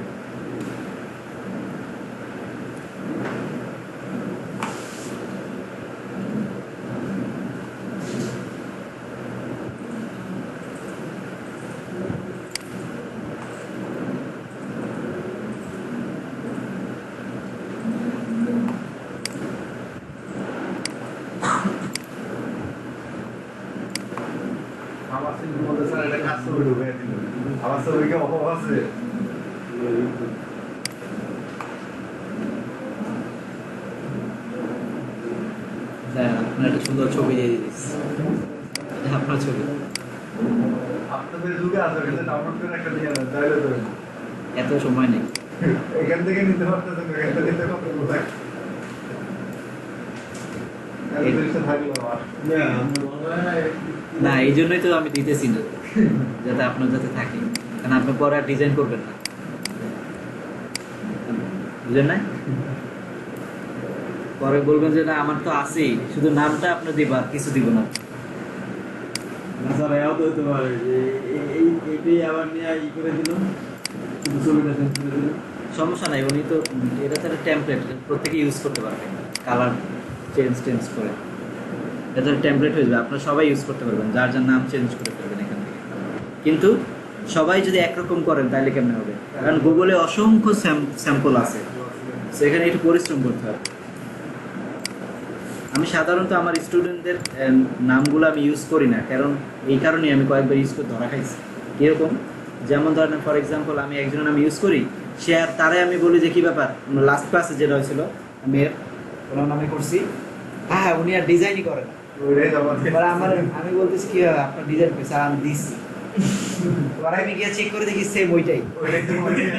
আমার সিনেমার মধ্যে স্যার এটা কাজ করে ঢুকে দিল। আমার ছবিকে অভাব আছে। হ্যাঁ, আপনার একটা সুন্দর ছবি দিয়ে দিচ্ছি, এটা আপনার ছবি। আপনাদের যুগে আছে, কিন্তু ডাউনলোড করে একটা দিয়ে দেন, তাইলে তো এত সময় নেই। এখান থেকে নিতে পারতেছেন, এখান থেকে নিতে কত লাগে? এত জিনিসটা থাকলো আমার। না, এই জন্যই তো আমি দিতেছি না, যাতে আপনার যাতে থাকে, কারণ আপনি পরে আর ডিজাইন করবেন না, বুঝলেন না? পরে বলবেন যে না আমার তো আছেই, শুধু নামটা আপনার দিব আর কিছু দিব না। না স্যার, এও তো হতে পারে যে এইটাই আবার নিয়ে ই করে দিল, শুধু ছবিটা চেঞ্জ করে দিল। সমস্যা নাই, উনি তো এটা তো একটা টেমপ্লেট, প্রত্যেকে ইউজ করতে পারবে, কালার চেঞ্জ করে এটা তো টেমপ্লেট হয়ে যাবে, আপনারা সবাই ইউজ করতে পারবেন, যার যার নাম চেঞ্জ করে ফেলবেন এখান থেকে। কিন্তু সবাই যদি একরকম করেন তাহলে কেমন হবে? কারণ গুগলে অসংখ্য স্যাম্পল আছে, সেখানে একটু পরিশ্রম করতে হবে। আমি সাধারণত আমার স্টুডেন্টদের নামগুলো আমি ইউজ করি না, কারণ এই কারণেই আমি কয়েকবার ইউজ করে ধরা খাইছি। কীরকম? যেমন ধরেন ফর এক্সাম্পল, আমি একজনের নাম ইউজ করি, সে আর তারে আমি বলি যে কী ব্যাপার, লাস্ট ক্লাসে যেটা হয়েছিল আমি ওনার নামে করছি, হ্যাঁ উনি আর ডিজাইনই করে না। ওইটাই জমা দিয়ে। এবার আমি বলতেছি কি হবে, আপনার ডিজাইন পেয়েছে, আমি দিচ্ছি, এবার আমি গিয়ে চেক করে দেখি সেম ওইটাই। ওইটাই জমা দিয়ে।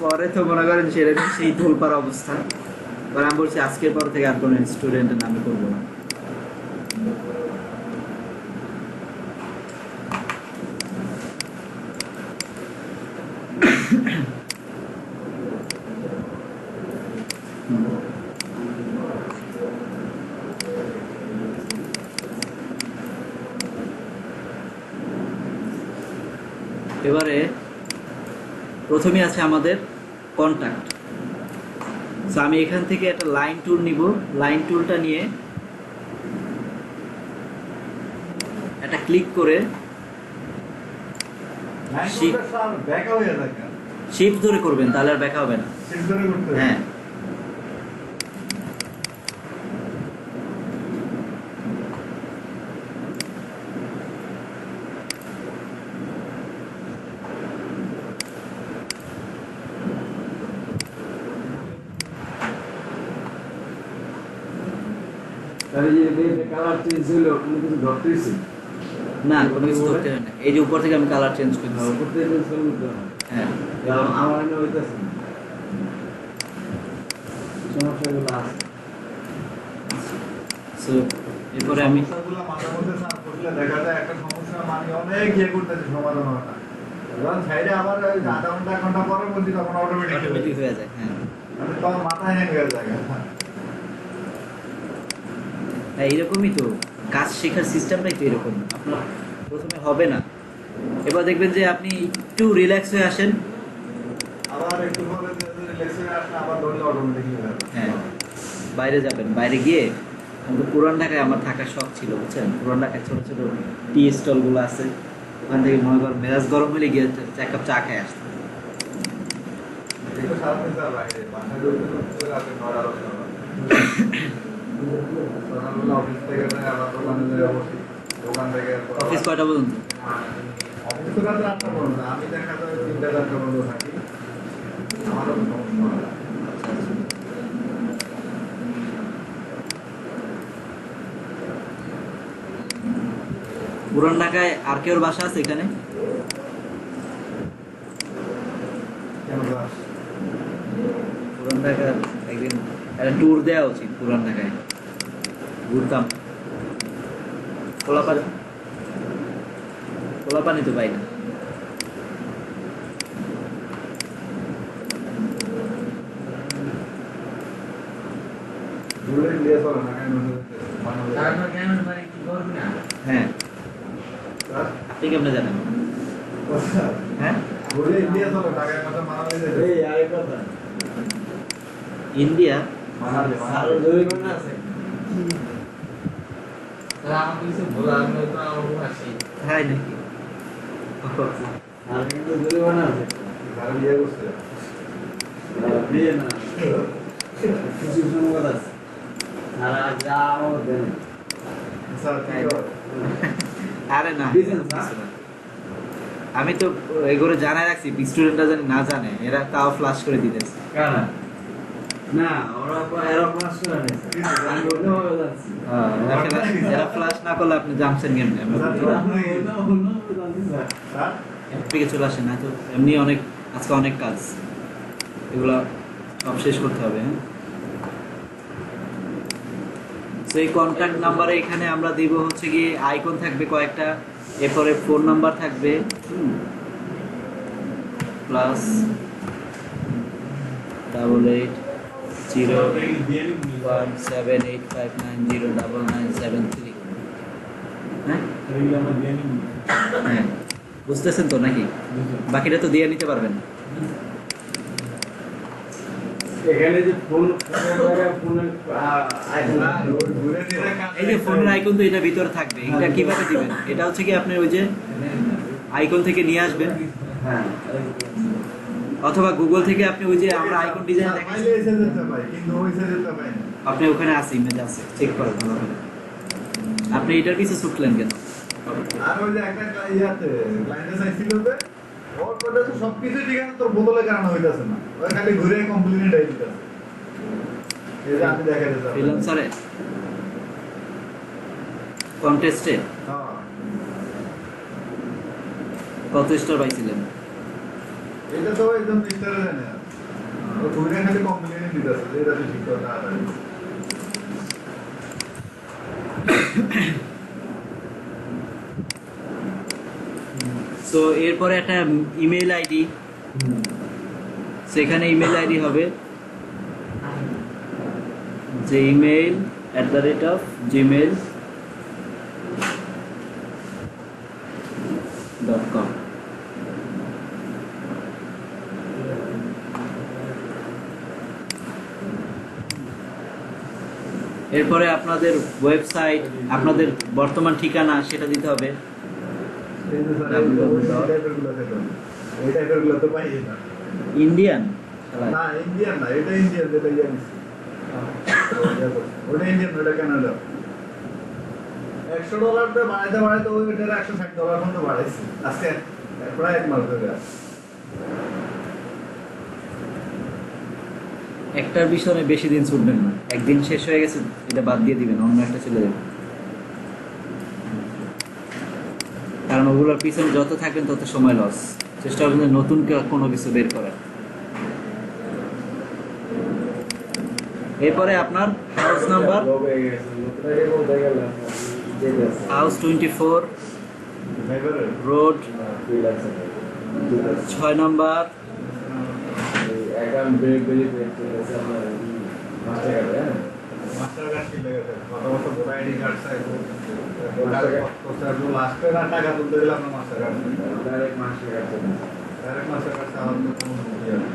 পরে তো মনে করেন সেরকম সেই ধুলপার অবস্থা। এবার আমি বলছি আজকের পর থেকে আর কোনো স্টুডেন্টের নামে করবো না। এবারে প্রথমে আছে আমাদের কন্ট্যাক্ট। সো আমি এখান থেকে একটা লাইন টুল নিব, লাইন টুলটা নিয়ে একটা ক্লিক করে Shift. ব্যাকা হয়ে থাকে শিফট ধরে করবেন, তাহলে আর ব্যাক হবে না। শিফট ধরে করতে হবে। হ্যাঁ, তাহলে যে কালার চেঞ্জ হলো কোনো কিছু ধরতেছি না কোনো কিছু করতে হয় না। এই যে উপর থেকে আমি কালার চেঞ্জ করে দিচ্ছি। উপর থেকে চেঞ্জ করতে হবে। হ্যাঁ, আমার এনে হইতেছে না। সমস্যাগুলো আছে। সো এরপরে আমি সমস্যাগুলো মাথার মধ্যে সার্চ করলে দেখা যায় একটা সমস্যা মানে অনেক ইয়ে করতেছে সমাধান হয় না। যখন সাইডে আবার ওই আধা ঘন্টা এক ঘন্টা পরে বলছি তখন অটোমেটিক অটোমেটিক হয়ে যায়। হ্যাঁ, মানে তখন মাথায় হ্যাং হয়ে যায়। হ্যাঁ, এইরকমই তো কাজ শেখার সিস্টেমটাই তো এরকম। আপনার প্রথমে হবে না, এবার দেখবেন যে আপনি একটু রিল্যাক্স হয়ে আসেন। আবার একটু পরে রিল্যাক্স হয়ে আসলে আবার ধরলে অটোমেটিক হয়ে যাবে। হ্যাঁ, বাইরে যাবেন, বাইরে গিয়ে কিন্তু পুরান ঢাকায় আমার থাকার শখ ছিল, বুঝছেন? পুরান ঢাকায় ছোটো ছোটো টি স্টলগুলো আছে, ওখান থেকে মনে করেন মেজাজ গরম হলে গিয়ে এক কাপ চা খেয়ে আসতাম। একটু সারাদিন স্যার বাইরে বাসায় ঢুকতে ঢুকতে রাতে 9টা 10টা সকালবেলা অফিস থেকে আবার দোকানে যেয়ে বসি, দোকান থেকে অফিস কয়টা পর্যন্ত? অফিস তো রাতে 8টা পর্যন্ত, আমি দেখা যায় 3টা 4টা পর্যন্ত থাকি। আমারও তো সমস্যা হয় না। আচ্ছা, আচ্ছা। পুরান ঢাকায় আর কেউ বাসা আছে এখানে? কেন বাস? পুরান ঢাকার একদিন একটা ট্যুর দেওয়া উচিত। পুরান ঢাকায় ঘুরতাম, খোলাপানি তো পাই না। ঘুরে দিয়ে চলে না কেন মানুষ তারপর কেন মানে কি করবি না? হ্যাঁ, স্যার আপনি কেমনে জানেন? হ্যাঁ, ঘুরে দিয়ে চলে ঢাকার মধ্যে মানালি যেতে। এই আরেক কথা। ইন্ডিয়া। মানালি আরো জরিমানা আছে। তাহলে আমাকে কিছু বলা আমি তো আমার আসি। হ্যাঁ নাকি? আর কিন্তু জরিমানা আছে। যারা বিয়ে করছে বিয়ে না। কিছু সংবাদ আছে। আর যা আমার দেন। স্যার কি করে? আরে না, দিয়েছেন, কিছু স্যার? না। আমি তো এগুলো জানাই রাখছি, স্টুডেন্টরা যেন না জানে, এরা তাও ফ্লাশ করে দিতেছে। কারা? না, এরা ক্লাস করে নাই, স্যার। আমি অন্যভাবে জানছি। এরা ফ্লাশ না করলে আপনি জানছেন কেমনে? অন্যভাবে জানছি, স্যার। স্যার থেকে চলে আসেন না তো, এমনি অনেক আজকে অনেক কাজ, এগুলো সব শেষ করতে হবে। হ্যাঁ, তো এই কন্ট্যাক্ট নাম্বারে এখানে আমরা দিব হচ্ছে কি আইকন থাকবে কয়েকটা, এরপরে ফোন নাম্বার থাকবে +88 01785909973। হ্যাঁ, হ্যাঁ, বুঝতেছেন তো নাকি? বাকিটা তো দিয়ে নিতে পারবেন। এখানে যে ফোনের ঘুরে দিয়ে এই যে ফোনের আইকন তো এটা ভিতরে থাকবে, এটা কিভাবে দিবেন? এটা হচ্ছে কি আপনি ওই যে আইকন থেকে নিয়ে আসবেন, হ্যাঁ, অথবা গুগল থেকে আপনি ওই যে আমরা আইকন ডিজাইন দেখাচ্ছি, পাইলে এসে যেতে পাই, কিন্তু ওইসে যেতে পাই না। আপনি ওখানে আছে, ইমেজ আছে, চেক করেন ভালো করে। আপনি এটার কিছু ছুটলেন কেন? আর ওই যে একটা ইয়াতে ক্লায়েন্টের সাইড ছিল যে ওর কথা তো সবকিছু ঠিক আছে, তোর বোতলে কারণ হইতাছে না, ওই খালি ঘুরে কমপ্লেইন ডাই দিতেছে। এই যে আমি দেখা দিতে ফ্রিল্যান্সারে কন্টেস্টে হ্যাঁ কত স্টার পাইছিলেন? এটা তো একদম মিস্টারে জানে, ও ঘুরে খালি কমপ্লেইন দিতেছে যে এটা তো ঠিক কথা না। সো এরপরে একটা ইমেল আইডি, সেখানে ইমেল আইডি হবে যে email@gmail.com। এরপরে আপনাদের ওয়েবসাইট, আপনাদের বর্তমান ঠিকানা সেটা দিতে হবে। এই যে স্যার এই টাইপের গুলো খেতে হবে। এই টাইপের গুলো তো পাই না। ইন্ডিয়ান না ইন্ডিয়ান না, এটা ইন্ডিয়ান যেটা জানিস। ওটা ইন্ডিয়ান, ওটা কানাডা। $100 তে বাড়াইতে বাড়াইতে ওই ওটার $160 পর্যন্ত বাড়াইছে আজকে প্রায় 1 মাস ধরে। একটার পিছনে বেশি দিন ছুটবেন না, একদিন শেষ হয়ে গেছে এটা বাদ দিয়ে দিবেন, অন্য একটা চলে যাবে। কারণ ওগুলোর পিছনে যত থাকবেন তত সময় লস। চেষ্টা করবেন নতুন কোনো কিছু বের করার। এরপরে আপনার house number, house 24 road 6 number. Master card ছিল গত বছর ভোটার আইডি কার্ড চাইবো, লাস্টে না টাকা তুলতে গেলে আপনার master card direct master card চাওয়ার তো কোনো ইয়ে নেই।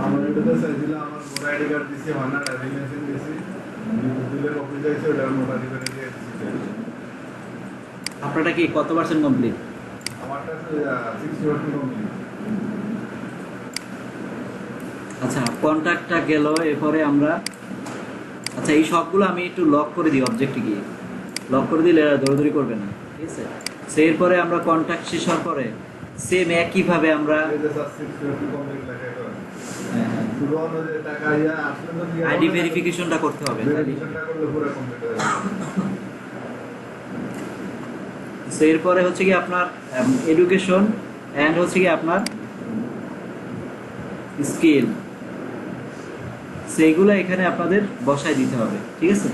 আমার এটাতে চাইছিলাম, আমার ভোটার আইডি কার্ড দিছি, আমার ড্রাইভিং লাইসেন্স দিছি, দিলে কপি চাইছে, ওটা নোটারি করে দিয়ে দিচ্ছি। আপনারটা কি কত পার্সেন্ট কমপ্লিট? আমারটা 60% কমপ্লিট। আচ্ছা, কন্ট্যাক্টটা গেল। এরপরে আমরা আচ্ছা এই সবগুলো আমি একটু লক করে দিই, অবজেক্টে গিয়ে লক করে দিলে এরা দৌড়াদৌড়ি করবে না, ঠিক আছে? সো এরপরে আমরা কন্ট্যাক্ট শেষ হওয়ার পরে সেম একইভাবে আমরা আইডি ভেরিফিকেশনটা করতে হবে। সো এরপরে হচ্ছে কি আপনার এডুকেশন অ্যান্ড হচ্ছে কি আপনার স্কিল, সেইগুলো এখানে আপনাদের বসায় দিতে হবে, ঠিক আছে?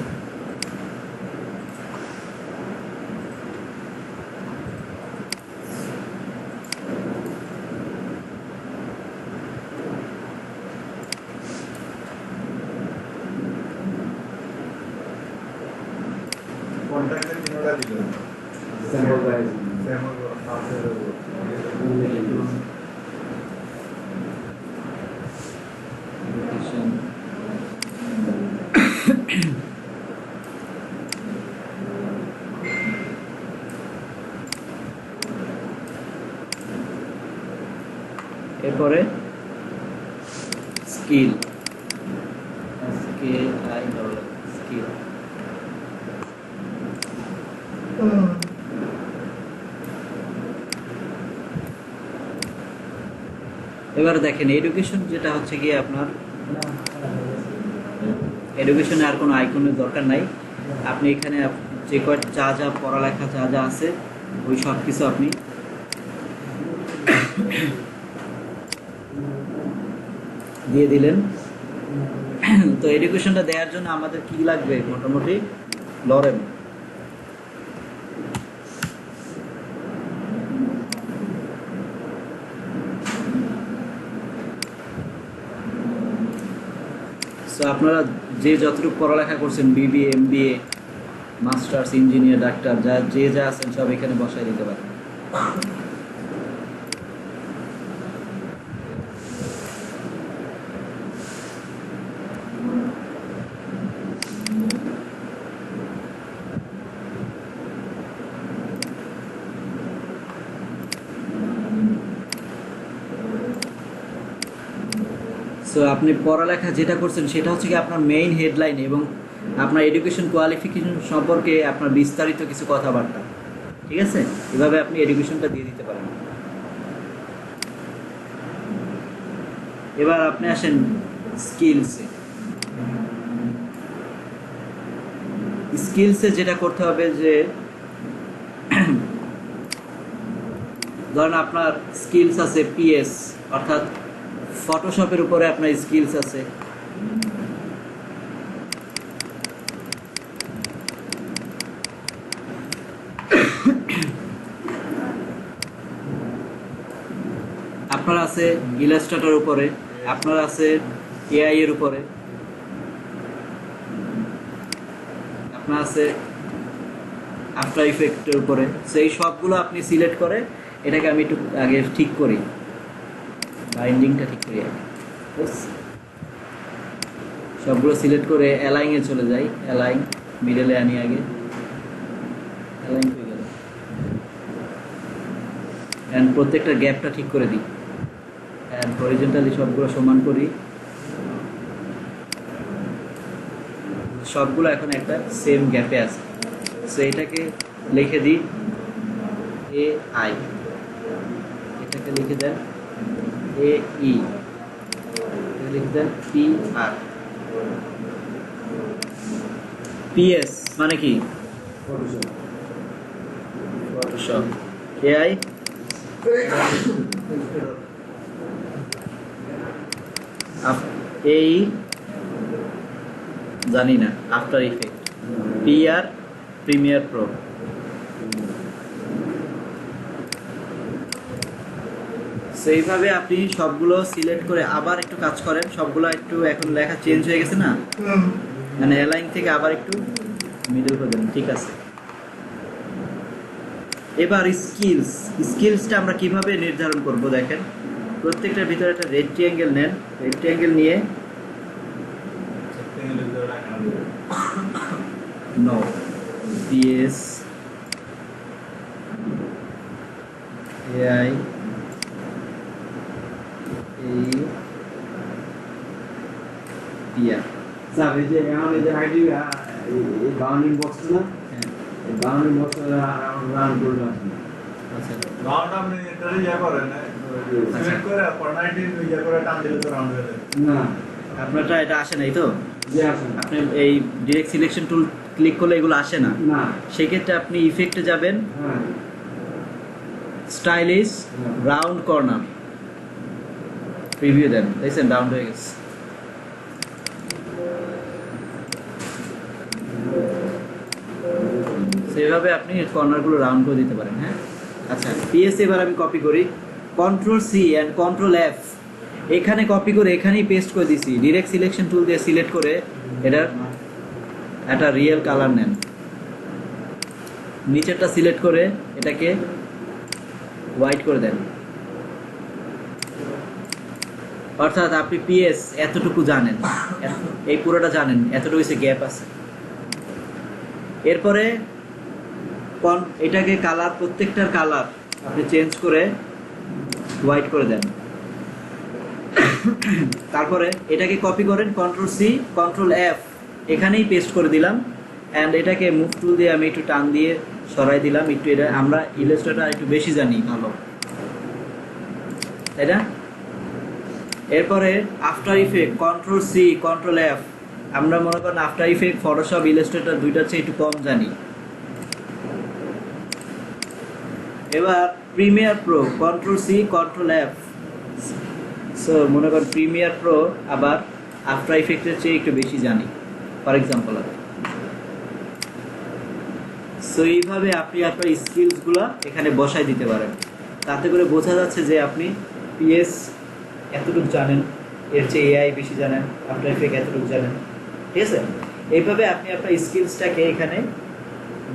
কন্ট্যাক্টের তিনটা দিবেন। Education. এরপরে স্কিল, স্কিল স্কিল। এবারে দেখেন এডুকেশন যেটা হচ্ছে গিয়ে আপনার এডুকেশনে আর কোনো আইকনের দরকার নাই। আপনি এখানে যে যা যা পড়ালেখা যা যা আছে ওই সব কিছু আপনি দিয়ে দিলেন। তো এডুকেশনটা দেওয়ার জন্য আমাদের কি লাগবে? মোটামুটি লরেম। সো আপনারা যে যতটুকু পড়ালেখা করছেন, BBA, MBA, masters, engineer, doctor, যা যে যা আছেন সব এখানে বসায় দিতে পারেন। সো আপনি পড়ালেখা যেটা করছেন সেটা হচ্ছে কি আপনার মেইন হেডলাইন এবং আপনার এডুকেশন কোয়ালিফিকেশন সম্পর্কে আপনার বিস্তারিত কিছু কথাবার্তা, ঠিক আছে? এভাবে আপনি এডুকেশনটা দিয়ে দিতে পারেন। এবার আপনি আসেন স্কিলসে। স্কিলসে যেটা করতে হবে যে ধরেন আপনার স্কিলস আছে পিএস, অর্থাৎ ফটোশপের উপরে আপনার স্কিলস আছে। আপনার আছে ইলাস্ট্রেটর উপরে, আপনার আছে এআই এর উপরে, আপনার আছে আফটার ইফেক্টের উপরে। সেই সবগুলো আপনি সিলেক্ট করে এটাকে আমি একটু আগে ঠিক করি, বাইন্ডিংটা ঠিক করি আগে। সবগুলো সিলেক্ট করে অ্যালাইনে চলে যাই, অ্যালাইন মিডলে আনি আগে, অ্যালাইন হয়ে গেল, অ্যান্ড প্রত্যেকটা গ্যাপটা ঠিক করে দিই, অ্যান্ড হরিজন্টালি সবগুলো সমান করি, সবগুলো এখন একটা সেম গ্যাপে আছে। সো এটাকে লিখে দিই এ আই, এটাকে লিখে দেন এ ই, লিখে দেন পি আর। পিএস মানে কি? ফটোশপ। ফটোশপ। এআই এই জানি না, after effect. PR Premiere Pro. সেইভাবে আপনি সবগুলো সিলেক্ট করে আবার একটু কাজ করেন, সবগুলো একটু এখন লেখা চেঞ্জ হয়ে গেছে না, মানে অ্যালাইন থেকে আবার একটু মিডল করে দেন, ঠিক আছে। এবার স্কিলসটা আমরা কিভাবে নির্ধারণ করব দেখেন, প্রত্যেকটার ভিতরে একটা রেক্ট্যাঙ্গেল নেন, রেক্ট্যাঙ্গেল নিয়ে নো পিএস এআই এই পিআর। স্যার এই যে এখন এই যে আইডি এই বাউন্ডিং বক্স না, হ্যাঁ এই বাউন্ডিং বক্স রান করলে আসবে। আচ্ছা রাউন্ড আপনি এটা ইয়া করেন, সিলেক্ট করে ফরম্যাট ইয়া করে টান দিলে তো রাউন্ড হয়ে যায়। না আপনারটা এটা আসে নাই তো, যে আসে না। আপনি এই ডিরেক্ট সিলেকশন টুল ক্লিক করলে এগুলো আসে না, না সেক্ষেত্রে আপনি ইফেক্টে যাবেন, হ্যাঁ স্টাইলিশ রাউন্ড কর্নার, প্রিভিউ দেন, দেখছেন রাউন্ড হয়ে গেছে। সেভাবে আপনি কর্নারগুলো রাউন্ড করে দিতে পারেন। হ্যাঁ আচ্ছা, পিএস এবার আমি কপি করি, control C and control F, এখানে কপি করে এখানেই পেস্ট করে দিছি। ডিরেক্ট সিলেকশন টুল দিয়ে সিলেক্ট করে এটার একটা রিয়েল কালার নেন, নিচেরটা সিলেক্ট করে এটাকে হোয়াইট করে দেন, অর্থাৎ আপনি পিএস এতটুকু জানেন, এই পুরোটা জানেন, এতটুকু গ্যাপ আছে। এরপরে এটাকে কালার, প্রত্যেকটার কালার আপনি চেঞ্জ করে হোয়াইট করে দেন। তারপরে এটাকে কপি করেন, কন্ট্রোল সি কন্ট্রোল এফ, এখানেই পেস্ট করে দিলাম, অ্যান্ড এটাকে মুভ টুল দিয়ে আমি একটু টান দিয়ে সরাই দিলাম একটু। এটা আমরা ইলাস্ট্রেটর একটু বেশি জানি ভালো, তাই না? এরপরে After Effect control C control F, আমরা মনে করেন আফটার ইফেক্ট ফটোশপ ইলাস্ট্রেটর দুইটার চেয়ে একটু কম জানি। এবার Premiere Pro control C control F, so মনে করেন প্রিমিয়ার প্রো আবার আফটার ইফেক্টের চেয়ে একটু বেশি জানি, ফর এক্সাম্পল। সো এইভাবে আপনি আপনার স্কিলসগুলো এখানে বসাই দিতে পারেন, তাতে করে বোঝা যাচ্ছে যে আপনি পিএস এতটুকু জানেন, এর চেয়ে এআই বেশি জানেন, আফটার ইফেক্ট এতটুকু জানেন, ঠিক আছে? এইভাবে আপনি আপনার স্কিলসটাকে এখানে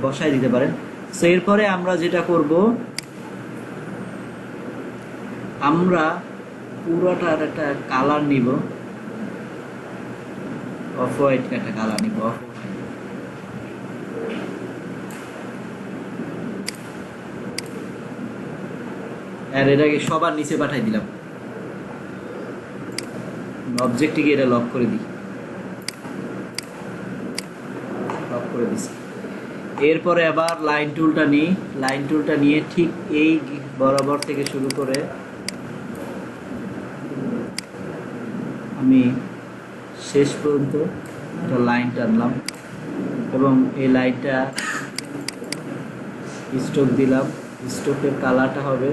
বসাই দিতে পারেন। সো এরপরে আমরা যেটা করব, আমরা পুরোটার একটা কালার নিব, অফ হোয়াইট একটা কালার নিব, অফ হোয়াইট। আর এটাকে সবার নিচে পাঠাই দিলাম, অবজেক্টটিকে এটা লক করে দিই, লক করে দিছি। এরপরে আবার লাইন টুলটা নিই, লাইন টুলটা নিয়ে ঠিক এই বরাবর থেকে শুরু করে আমি শেষ পর্যন্ত একটা লাইন টানলাম, এবং এই লাইনটা স্ট্রোক দিলাম। স্ট্রোকের কালারটা হবে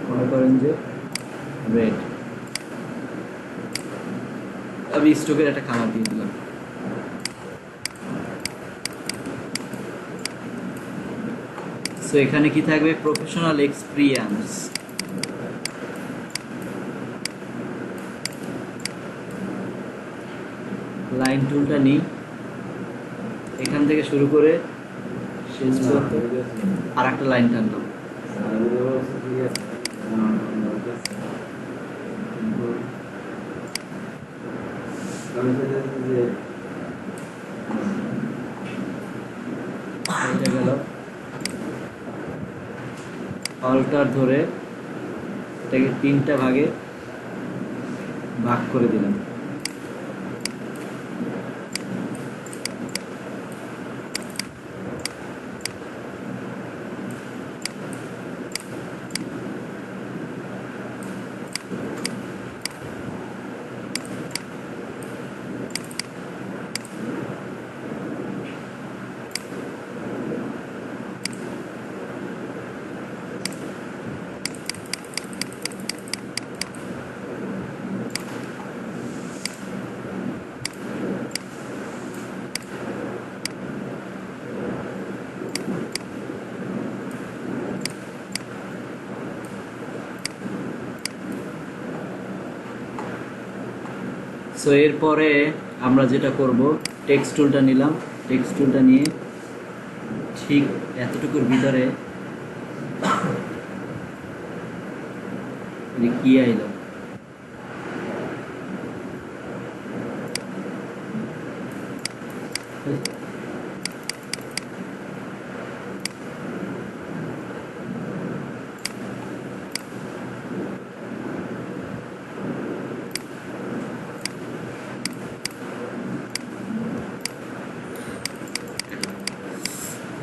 মনে করেন যে রেড, আমি স্ট্রোকের একটা কালার দিয়ে দিলাম। সো এখানে কি থাকবে, প্রফেশনাল এক্সপিরিয়েন্স। লাইন টুলটা নিই, এখান থেকে শুরু করে শেষ পর্যন্ত আর একটা লাইন টানলাম। আমি চাইতেছি যে এটা গেল অল্টার ধরে এটাকে 3টা ভাগে ভাগ করে দিলাম। সো এরপরে আমরা যেটা করব, টেক্সট টুলটা নিলাম, টেক্সট টুলটা নিয়ে ঠিক এতটুকুর ভিতরে কি আইলো,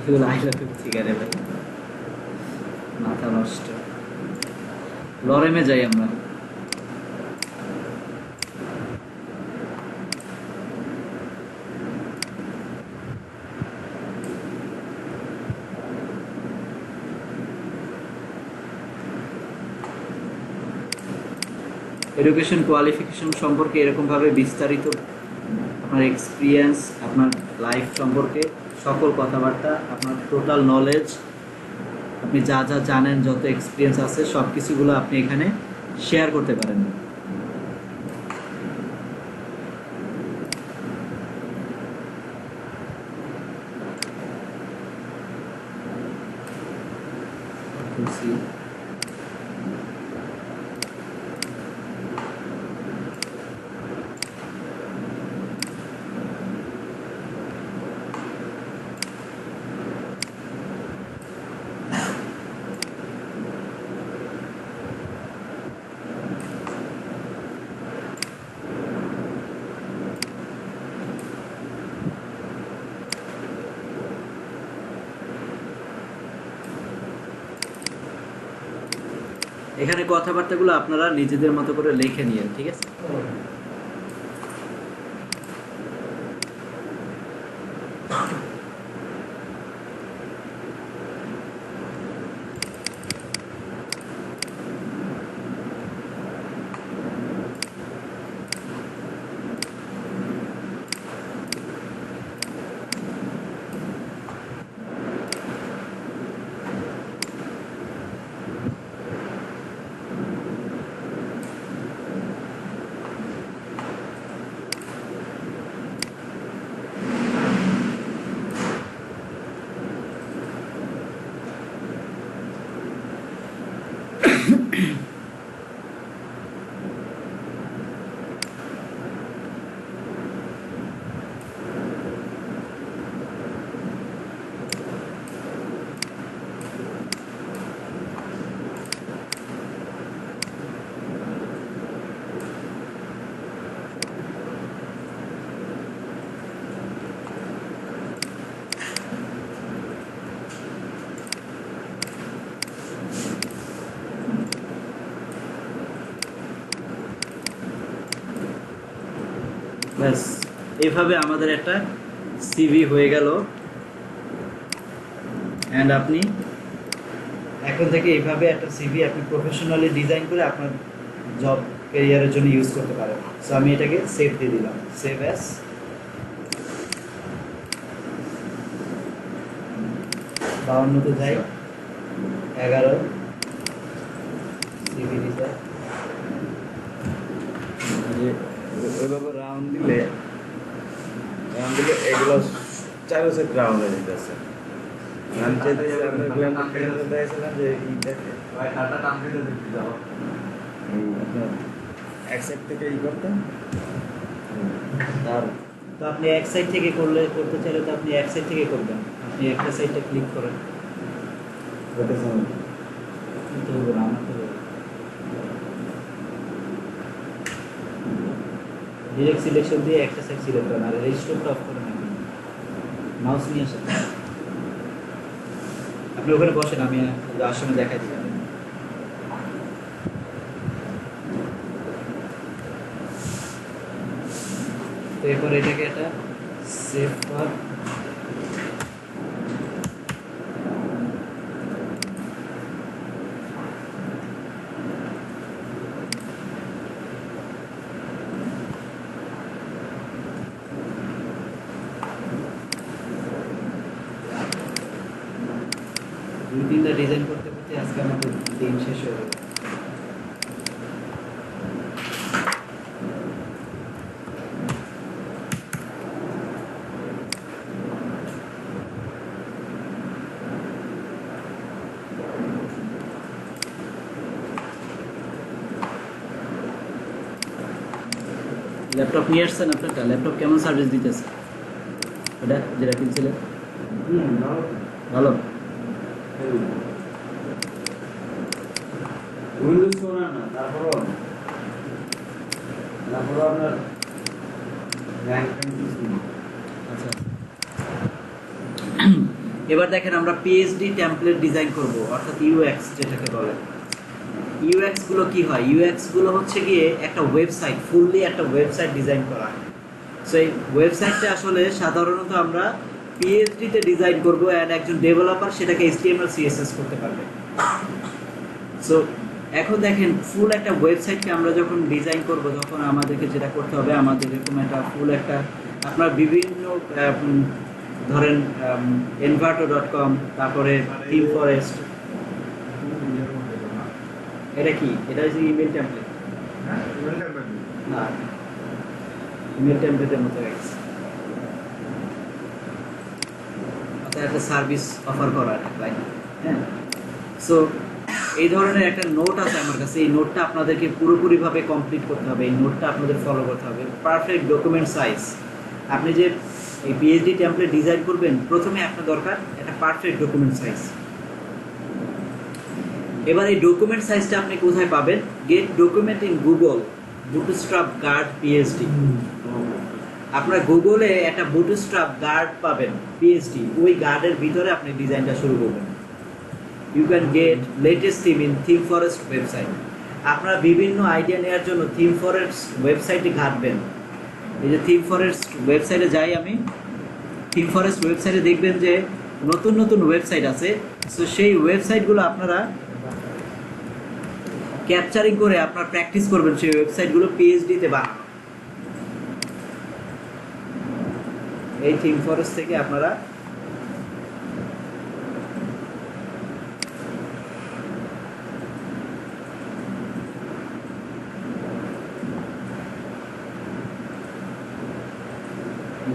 এগুলো আইলো ঠিক আছে ভাই, মাথা নষ্ট। লরেমে যাই আমরা। এডুকেশন কোয়ালিফিকেশন সম্পর্কে এরকমভাবে বিস্তারিত আপনার এক্সপিরিয়েন্স, আপনার লাইফ সম্পর্কে সকল কথাবার্তা, আপনার টোটাল নলেজ, আপনি যা যা জানেন, যত এক্সপিরিয়েন্স আছে সব কিছুগুলো আপনি এখানে শেয়ার করতে পারেন। এখানে কথাবার্তাগুলো আপনারা নিজেদের মতো করে লিখে নিয়েন, ঠিক আছে? ব্যাস, এইভাবে আমাদের একটা সিভি হয়ে গেল। অ্যান্ড আপনি এখন থেকে এইভাবে একটা সিভি আপনি প্রফেশনালি ডিজাইন করে আপনার জব ক্যারিয়ারের জন্য ইউজ করতে পারেন। সো আমি এটাকে সেভ দিয়ে দিলাম, সেভ অ্যাস। 52 যাই, 11 সিভি ডিজাইন। ওইভাবে রাউন্ড দিলে এগুলো চারো সেট রাউন্ড হয়ে যেতেছে। আমি চাইতেছি আপনার প্ল্যান দিয়েছিলাম যে এই দেখে ভাই কাটা টান দিতে দেখতে যাও। আপনার এক সাইড থেকে ই করতেন তার তো আপনি এক সাইড থেকে করতে চাইলে তো আপনি এক সাইড থেকে করবেন, আপনি একটা সাইডটা ক্লিক করেন। হইতেছে না। কিন্তু হবে না, আমার তো ডিরেক্ট সিলেকশন দিয়ে একটা সাইড সিলেক্ট করেন, আর রেজিস্টারটা অফ করেন। মাউস নিয়ে আসেন, আপনি ওখানে বসেন, আমি যাওয়ার সময় দেখাই দিই। তো এরপর এটাকে একটা সেভ কর। দুই তিনটা ডিজাইন করতে করতে আজকে আমাদের দিন শেষ হয়ে গেল। ল্যাপটপ নিয়ে আসছেন আপনারটা? ল্যাপটপ কেমন সার্ভিস দিতেছে ওটা যেটা কিনছিলেন? ভালো। ভালো। উইন্ডোজ ফোন না, তারপরও আপনার র্যাঙ্ক আচ্ছা, এবার দেখেন আমরা পিএইচডি টেমপ্লেট ডিজাইন করব, অর্থাৎ ইউএক্স যেটাকে বলে। ইউএক্স গুলো কি হয়? ইউএক্স গুলো হচ্ছে গিয়ে একটা ওয়েবসাইট, ফুললি একটা ওয়েবসাইট ডিজাইন করা। সো এই ওয়েবসাইটটা আসলে সাধারণত আমরা পিএইচডি তে ডিজাইন করব, এন্ড একজন ডেভেলপার সেটাকে এইচটিএমএল সিএসএস করতে পারবে। সো এখন দেখেন ফুল একটা ওয়েবসাইটকে আমরা যখন ডিজাইন করব, তখন আমাদেরকে যেটা করতে হবে, আমাদের এরকম একটা ফুল একটা আপনার বিভিন্ন ধরেন envato.com, তারপরে থিম ফরেস্ট। এটা কি? এটা হচ্ছে ইমেল টেমপ্লেট। হ্যাঁ ইমেলটা করবি না, ইমেল টেমপ্লেটের মতো গেছে, অর্থাৎ একটা সার্ভিস অফার করা একটা ক্লায়েন্ট। হ্যাঁ, সো এই ধরনের একটা নোট আছে আমার কাছে। এই নোটটা আপনাদেরকে পুরোপুরিভাবে কমপ্লিট করতে হবে, এই নোটটা আপনাদের ফলো করতে হবে। Perfect document size. আপনি যে এই পিএইচডি টেমপ্লেট ডিজাইন করবেন, প্রথমে আপনার দরকার একটা পারফেক্ট ডকুমেন্ট সাইজ। এবার এই ডকুমেন্ট সাইজটা আপনি কোথায় পাবেন? Get document in Google, Bootstrap guard PhD. আপনার গুগলে একটা বুটস্ট্র্যাপ গার্ড পাবেন পিএইচডি, ওই গার্ডের ভিতরে আপনি ডিজাইনটা শুরু করবেন। You can get latest theme in Theme Forest website. আপনারা বিভিন্ন আইডিয়া নেওয়ার জন্য থিম ফরেস্ট ওয়েবসাইটে ঘাটবেন। এই যে থিম ফরেস্ট ওয়েবসাইটে যাই আমি, থিম ফরেস্ট ওয়েবসাইটে দেখবেন যে নতুন নতুন ওয়েবসাইট আছে। সো সেই ওয়েবসাইটগুলো আপনারা ক্যাপচারিং করে আপনারা প্র্যাকটিস করবেন সেই ওয়েবসাইটগুলো পিএইচডিতে বানানো। এই থিম ফরেস্ট থেকে আপনারা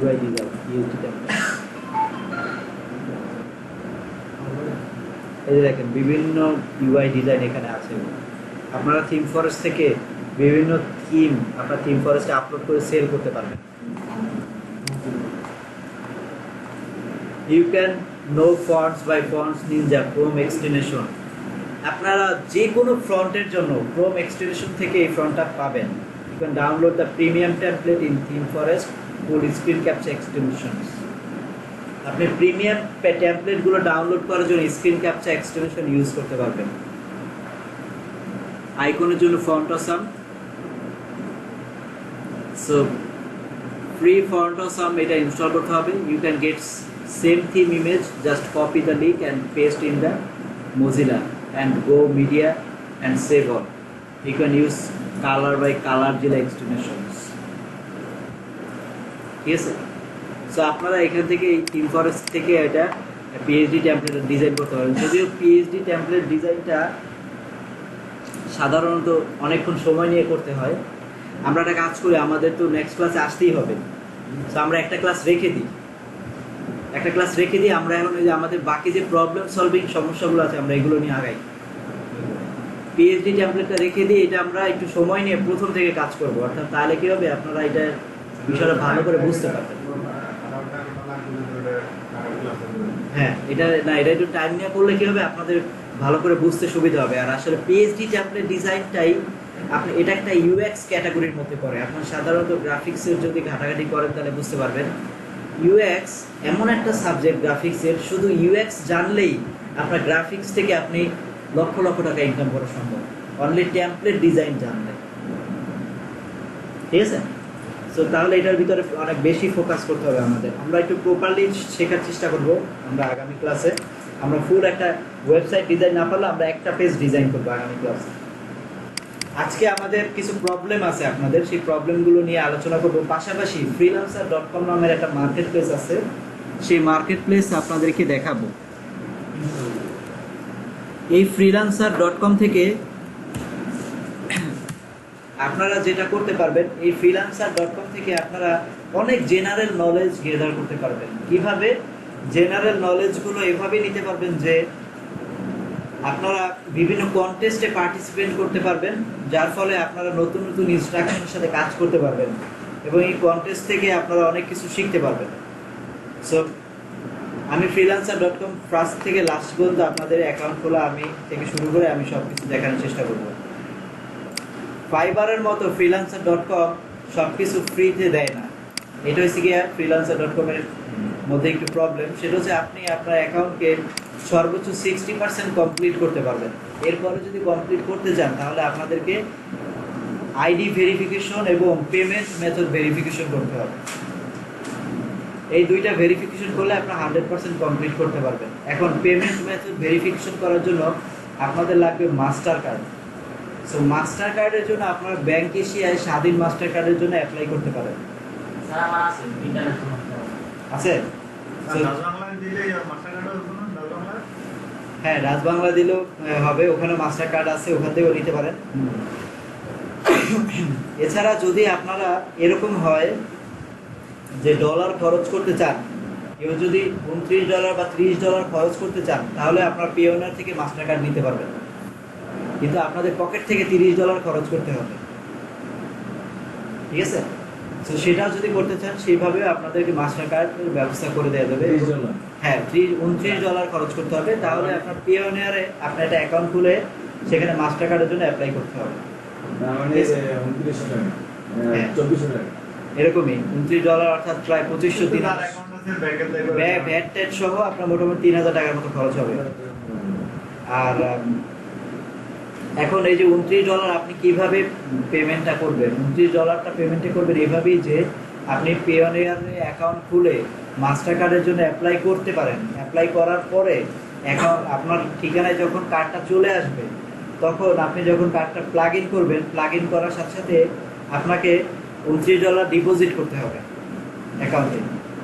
UI ডিজাইন, PHP টেমপ্লেট। এই যে দেখেন বিভিন্ন UI ডিজাইন এখানে আছে। আপনারা থিম ফরেস্ট থেকে বিভিন্ন থিম আপনার থিম ফরেস্টে আপলোড করে সেল করতে পারবেন। You can know fonts by Fonts Ninja Chrome extension. আপনারা যে কোনো ফ্রন্টের জন্য ক্রোম এক্সটেনশন থেকে এই ফ্রন্টটা পাবেন। You can download the premium template in Theme Forest full screen capture extensions. আপনি প্রিমিয়াম টেমপ্লেটগুলো ডাউনলোড করার জন্য স্ক্রিন ক্যাপচার এক্সটেনশন ইউজ করতে পারবেন। আইকনের জন্য Font Awesome. So free Font Awesome এটা ইনস্টল করতে হবে। You can get same theme image, just copy the link and paste in the Mozilla and go media and save all. You can use color by ColorZilla extensions. ঠিক আছে? So আপনারা এখান থেকে এই theme forest থেকে এটা PhD template design করতে পারবেন। যদিও পিএইচডি টেমপ্লেট ডিজাইনটা সাধারণত অনেকক্ষণ সময় নিয়ে করতে হয়। আমরা একটা কাজ করি, আমাদের তো নেক্সট ক্লাসে আসতেই হবে, তো আমরা একটা ক্লাস রেখে দিই। আমরা এখন ওই যে আমাদের বাকি যে প্রবলেম সলভিং সমস্যাগুলো আছে আমরা এগুলো নিয়ে আগাই। পিএইচডি টেমপ্লেটটা রেখে দিই, এটা আমরা একটু সময় নিয়ে প্রথম থেকে কাজ করব। অর্থাৎ তাহলে কি হবে, আপনারা এটা বিষয়টা ভালো করে বুঝতে পারবেন। হ্যাঁ, এটা একটু টাইম নিয়ে করলে কি হবে, আপনাদের ভালো করে বুঝতে সুবিধা হবে। আর আসলে পিএইচডি টেমপ্লেট ডিজাইনটাই আপনি এটা একটা ইউএক্স ক্যাটাগরির মধ্যে পড়ে। আপনার সাধারণত গ্রাফিক্সের যদি ঘাটাঘাটি করেন তাহলে বুঝতে পারবেন ইউএক্স এমন একটা সাবজেক্ট গ্রাফিক্সের, শুধু ইউএক্স জানলেই আপনার গ্রাফিক্স থেকে আপনি লক্ষ লক্ষ টাকা ইনকাম করা সম্ভব, অনলি টেমপ্লেট ডিজাইন জানলে। ঠিক আছে? সো তাহলে এটার ভিতরে অনেক বেশি ফোকাস করতে হবে আমাদের। আমরা একটু প্রপারলি শেখার চেষ্টা করব। আমরা আগামী ক্লাসে আমরা ফুল একটা ওয়েবসাইট ডিজাইন না পারলে আমরা একটা পেজ ডিজাইন করবো আগামী ক্লাসে। আজকে আমাদের কিছু প্রবলেম আছে আপনাদের, সেই প্রবলেমগুলো নিয়ে আলোচনা করব। পাশাপাশি freelancer.com নামের একটা মার্কেট প্লেস আছে, সেই মার্কেট প্লেস আপনাদেরকে দেখাবো। এই freelancer.com থেকে আপনারা যেটা করতে পারবেন, এই freelancer.com থেকে আপনারা অনেক জেনারেল নলেজ গেদার করতে পারবেন। কিভাবে? জেনারেল নলেজগুলো এভাবে নিতে পারবেন যে আপনারা বিভিন্ন কন্টেস্টে পার্টিসিপেট করতে পারবেন, যার ফলে আপনারা নতুন নতুন ইনস্ট্রাকশনের সাথে কাজ করতে পারবেন এবং এই কন্টেস্ট থেকে আপনারা অনেক কিছু শিখতে পারবেন। সো আমি freelancer.com ফার্স্ট থেকে লাস্ট পর্যন্ত আপনাদের অ্যাকাউন্ট খোলা আমি থেকে শুরু করে আমি সব কিছু দেখানোর চেষ্টা করব। ফাইবারের মতো freelancer.com সব কিছু ফ্রিতে দেয় না। এটা হচ্ছে গিয়ে freelancer.com এর মধ্যে একটু প্রবলেম, সেটা হচ্ছে আপনি আপনার অ্যাকাউন্টকে সর্বোচ্চ 60% কমপ্লিট করতে পারবেন। এরপরে যদি কমপ্লিট করতে চান তাহলে আপনাদেরকে আইডি ভেরিফিকেশন এবং পেমেন্ট মেথড ভেরিফিকেশন করতে হবে। এই দুইটা ভেরিফিকেশন করলে আপনারা 100% কমপ্লিট করতে পারবেন। এখন পেমেন্ট মেথড ভেরিফিকেশন করার জন্য আপনাদের লাগবে মাস্টার কার্ড। সো মাস্টার কার্ডের জন্য আপনারা ব্যাংক এশিয়ায় স্বাধীন মাস্টার কার্ডের জন্য অ্যাপ্লাই করতে পারেন। স্যার আমার আছে ইন্টারন্যাশনাল আছে? হ্যাঁ, রাজবাংলা দিলেও হবে, ওখানে মাস্টার কার্ড আছে, ওখান থেকেও নিতে পারেন। এছাড়া যদি আপনারা এরকম হয় যে ডলার খরচ করতে চান, কেউ যদি $29 বা $30 খরচ করতে চান, তাহলে আপনারা পিওনিয়ার থেকে মাস্টার কার্ড নিতে পারবেন, কিন্তু আপনাদের পকেট থেকে $30 খরচ করতে হবে। ঠিক আছে? তো সেটাও যদি করতে চান সেইভাবে আপনাদেরকে মাস্টার কার্ডের ব্যবস্থা করে দেওয়া যাবে। হ্যাঁ, $29 খরচ করতে হবে, তাহলে আপনার পিওনিয়ারে আপনার একটা অ্যাকাউন্ট খুলে সেখানে মাস্টার কার্ডের জন্য অ্যাপ্লাই করতে হবে। এরকমই $29 অর্থাৎ প্রায় 2500 দিন ভ্যাট ট্যাট সহ আপনার মোটামুটি 3000 টাকার মতো খরচ হবে। আর এখন এই যে $29 আপনি কিভাবে পেমেন্টটা করবেন? $29টা পেমেন্টে করবেন এভাবেই যে আপনি পিওনিয়ারে অ্যাকাউন্ট খুলে মাস্টার কার্ডের জন্য অ্যাপ্লাই করতে পারেন। অ্যাপ্লাই করার পরে অ্যাকাউন্ট আপনার ঠিকানায় যখন কার্ডটা চলে আসবে, তখন আপনি যখন কার্ডটা প্লাগ ইন করবেন, প্লাগ ইন করার সাথে সাথে আপনাকে $29 ডিপোজিট করতে হবে অ্যাকাউন্টে।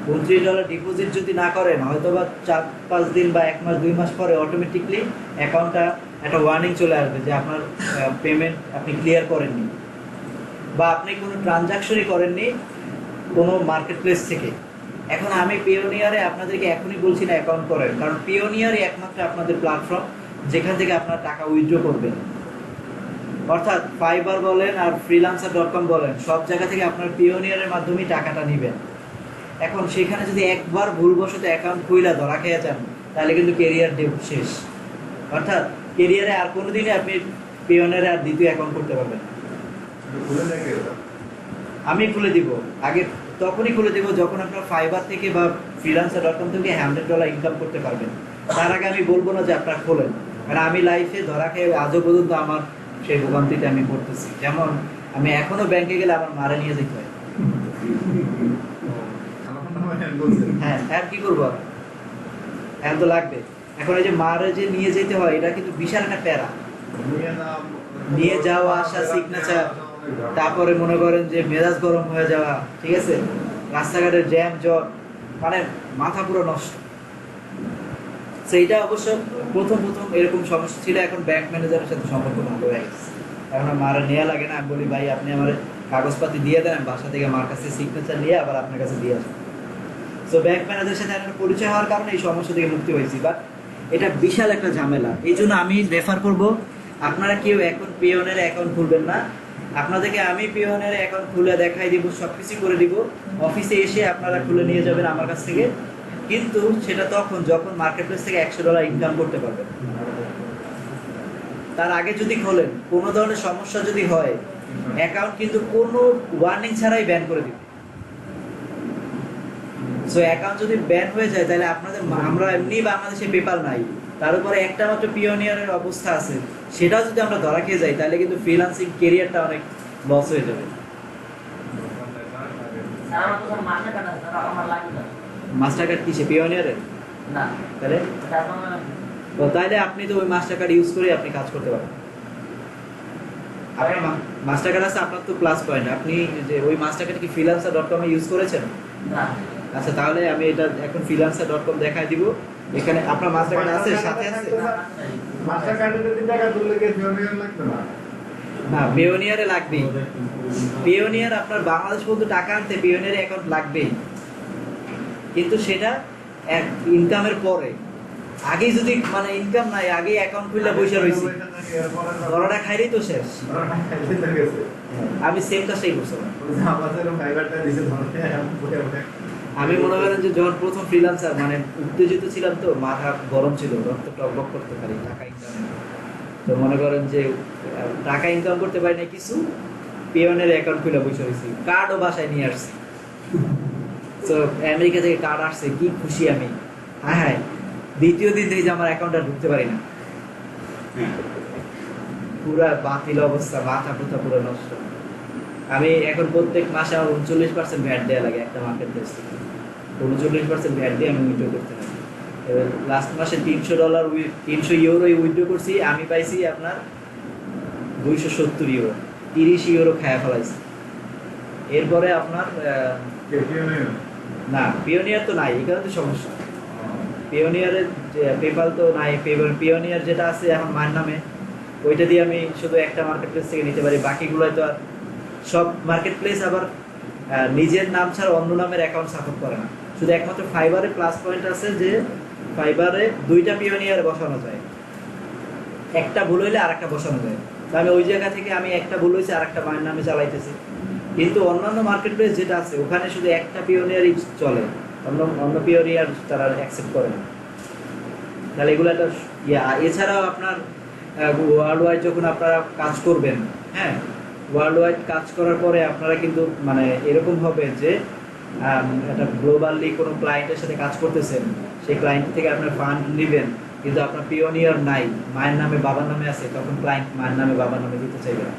$29 ডিপোজিট যদি না করেন, হয়তো বা 4-5 দিন বা 1 মাস 2 মাস পরে অটোমেটিকলি অ্যাকাউন্টটা একটা ওয়ার্নিং চলে আসবে যে আপনার পেমেন্ট আপনি ক্লিয়ার করেননি বা আপনি কোনো ট্রানজাকশনই করেননি কোনো মার্কেট প্লেস থেকে। এখন আমি পিওনিয়ারে আপনাদেরকে এখনই বলছি না অ্যাকাউন্ট করেন, কারণ পিওনিয়ারই একমাত্র আপনাদের প্ল্যাটফর্ম যেখান থেকে আপনার টাকা উইথড্র করবেন। অর্থাৎ ফাইবার বলেন আর freelancer.com বলেন, সব জায়গা থেকে আপনার পিওনিয়ারের মাধ্যমেই টাকাটা নেবেন। এখন সেখানে যদি একবার ভুলবশত অ্যাকাউন্ট খুইলা ধরা খেয়ে যান, তাহলে কিন্তু কেরিয়ার শেষ। অর্থাৎ কেরিয়ারে আর কোনোদিনই আপনি পিওনিয়ারে আর দ্বিতীয় অ্যাকাউন্ট করতে পারবেন। আমি খুলে দিব, আগে তখনই খুলে দেবো যখন আপনার ফাইবার থেকে বা freelancer.com থেকে $100 ইনকাম করতে পারবেন। তার আগে আমি বলবো না যে আপনারা খোলেন, কারণ আমি লাইফে ধরা খেয়ে আজও পর্যন্ত আমার সেই ভোগান্তিতে আমি পড়তেছি। যেমন আমি এখনো ব্যাংকে গেলে আমার মারে নিয়ে যেতে হয়। হ্যাঁ, আর কি করবো, এখন তো লাগবে। এখন এই যে মারে যে নিয়ে যেতে হয়, এটা কিন্তু বিশাল একটা প্যারা। নিয়ে যাওয়া আসা, সিগনেচার, তারপরে মনে করেন যে মেজাজ গরম হয়ে যাওয়া, ঠিক আছে, রাস্তাঘাটের জ্যাম জট, মানে মাথা পুরো নষ্ট। সেইটা অবশ্য প্রথম এরকম সমস্যা ছিল, এখন ব্যাংক ম্যানেজারের সাথে সম্পর্ক ভালো হয়ে গেছে। এখন মারা নেওয়া লাগে না, আমি বলি ভাই আপনি আমার কাগজপাতি দিয়ে দেন, বাসা থেকে আমার কাছে সিগনেচার নিয়ে আবার আপনার কাছে দিয়ে আসেন। সো ব্যাংক ম্যানেজারের সাথে একটা পরিচয় হওয়ার কারণে এই সমস্যা থেকে মুক্তি হয়েছি। বাট এটা বিশাল একটা ঝামেলা। এই জন্য আমি রেফার করব আপনারা কেউ এখন পিওনের অ্যাকাউন্ট খুলবেন না, আপনাদেরকে আমি পিওনের অ্যাকাউন্ট খুলে দেখাই দিব, সবকিছু করে দিব। অফিসে এসে আপনারা খুলে নিয়ে যাবেন আমার কাছ থেকে, কিন্তু সেটা তখন যখন মার্কেট প্লেস থেকে $100 ইনকাম করতে পারবেন। তার আগে যদি খোলেন, কোনো ধরনের সমস্যা যদি হয়, অ্যাকাউন্ট কিন্তু কোনো ওয়ার্নিং ছাড়াই ব্যান করে দিবে। সো অ্যাকাউন্ট যদি ব্যান হয়ে যায়, তাহলে আপনাদের, আমরা এমনি বাংলাদেশে পেপাল নাই, তার উপরে একটা মাত্র পিওনিয়ারের অবস্থা আছে, সেটাও যদি আমরা ধরা খেয়ে যাই, তাহলে কিন্তু ফ্রিল্যান্সিং ক্যারিয়ারটা অনেক লস হয়ে যাবে। স্যার আমার তো স্যার মাস্টার কার্ড আছে, স্যার আমার লাগবে না। মাস্টার কার্ড কিসে, পিওনিয়ারের? না, তাহলে এটা আপনার তো তাইলে আপনি তো ওই মাস্টার কার্ড ইউজ করে আপনি কাজ করতে পারবেন। আপনার মাস্টার কার্ড আছে, আপনার তো প্লাস পয়েন্ট। আপনি যে ওই মাস্টার কার্ড কি freelancer.com এ ইউজ করেছেন? না। আচ্ছা, তাহলে আমি এটা এখন freelancer.com দেখাই দিব। এখানে আপনার মাস্টার কার্ড আছে, সাথে আছে? মাস্টার কার্ডে যদি টাকা তুললে কি পিওনিয়ার লাগবে না? না, পিওনিয়ারে লাগবেই। পিওনিয়ার আপনার বাংলাদেশ পর্যন্ত টাকা আনতে পিওনিয়ারে অ্যাকাউন্ট লাগবেই, কিন্তু সেটা ইনকামের পরে। আগে যদি মানে ইনকাম নাই, আগে অ্যাকাউন্ট খুলে বসে রয়েছি, ধরাটা খাইলেই তো শেষ। আমি সেম কাজটাই করছিলাম। আমি মনে করেন যে যখন প্রথম ফ্রিল্যান্সার, মানে উত্তেজিত ছিলাম, তো মাথা গরম ছিল, রক্ত টকবক করতে পারি টাকা ইনকামে। তো মনে করেন যে টাকা ইনকাম করতে পারি না কিছু, পিওনের অ্যাকাউন্ট খুলে বসে রয়েছি, কার্ডও বাসায় নিয়ে আসছি। তো আমেরিকা থেকে কার্ড আসছে, কি খুশি আমি! হ্যাঁ হ্যাঁ, দ্বিতীয় দিন থেকে যে আমার অ্যাকাউন্টটা ঢুকতে পারি না, পুরা বাতিল অবস্থা, মাথা পুথা পুরো নষ্ট। আমি এখন প্রত্যেক মাসে আমার 39% ভ্যাট দেওয়া লাগে একটা মার্কেট প্লেস থেকে। 39% ভ্যাট দিয়ে আমি উইথড্র করতে পারি। এবার লাস্ট মাসে $300 €300 উইথড্র করছি, আমি পাইছি আপনার €270, €30 খায়া ফেলাইছি। এরপরে আপনার না, পিওনিয়ার তো নাই, এখানে তো সমস্যা। পিওনিয়ারের পেপাল তো নাই, পিওনিয়ার যেটা আছে এখন মায়ের নামে, ওইটা দিয়ে আমি শুধু একটা মার্কেট প্লেস থেকে নিতে পারি, বাকিগুলো তো আর সব মার্কেট প্লেস আবার নিজের নাম ছাড়া অন্য নামের অ্যাকাউন্ট সাপোর্ট করে না। শুধু একমাত্র ফাইবারে প্লাস পয়েন্ট আছে যে ফাইবারে 2টা পিওনিয়ার বসানো যায়, একটা ভুল হইলে আরেকটা বসানো যায়। তো আমি ওই জায়গা থেকে আমি একটা ভুল হয়েছে আরেকটা মায়ের নামে চালাইতেছি। কিন্তু অন্যান্য মার্কেট প্লেস যেটা আছে, ওখানে শুধু একটা পিওনিয়ারই চলে, অন্য পিওনিয়ার তারা অ্যাকসেপ্ট করে না। তাহলে এগুলো একটা এছাড়াও আপনার ওয়ার্ল্ড ওয়াইড যখন আপনারা কাজ করবেন, হ্যাঁ, ওয়ার্ল্ড ওয়াইড কাজ করার পরে আপনারা কিন্তু মানে এরকম হবে যে একটা গ্লোবালি কোনো ক্লায়েন্টের সাথে কাজ করতেছেন, সেই ক্লায়েন্ট থেকে আপনার ফান্ড নেবেন, কিন্তু আপনার পিওনিয়ার নাই, মায়ের নামে বাবার নামে আছে, তখন ক্লায়েন্ট মায়ের নামে বাবার নামে দিতে চাইবে না।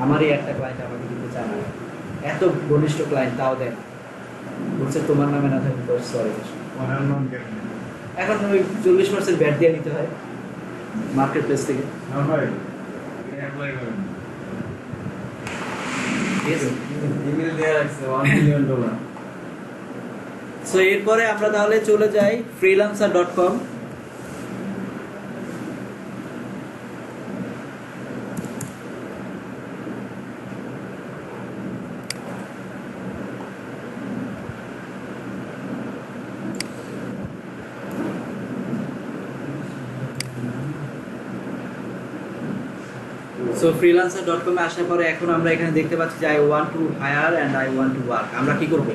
আমারই একটা ক্লায়েন্ট আমাকে দিতে চায় না, এত ঘনিষ্ঠ ক্লায়েন্ট, তাও দেন, বলছে তোমার নামে না থাকবে তো সরি। এখন ওই 40% ভ্যাট দিয়ে নিতে হয় মার্কেট প্লেস থেকে। সো এরপরে আমরা তাহলে চলে যাই freelancer.com। সো freelancer.com এ আসার পরে এখন আমরা এখানে দেখতে পাচ্ছি যে I want to hire and I want to work. আমরা কি করব?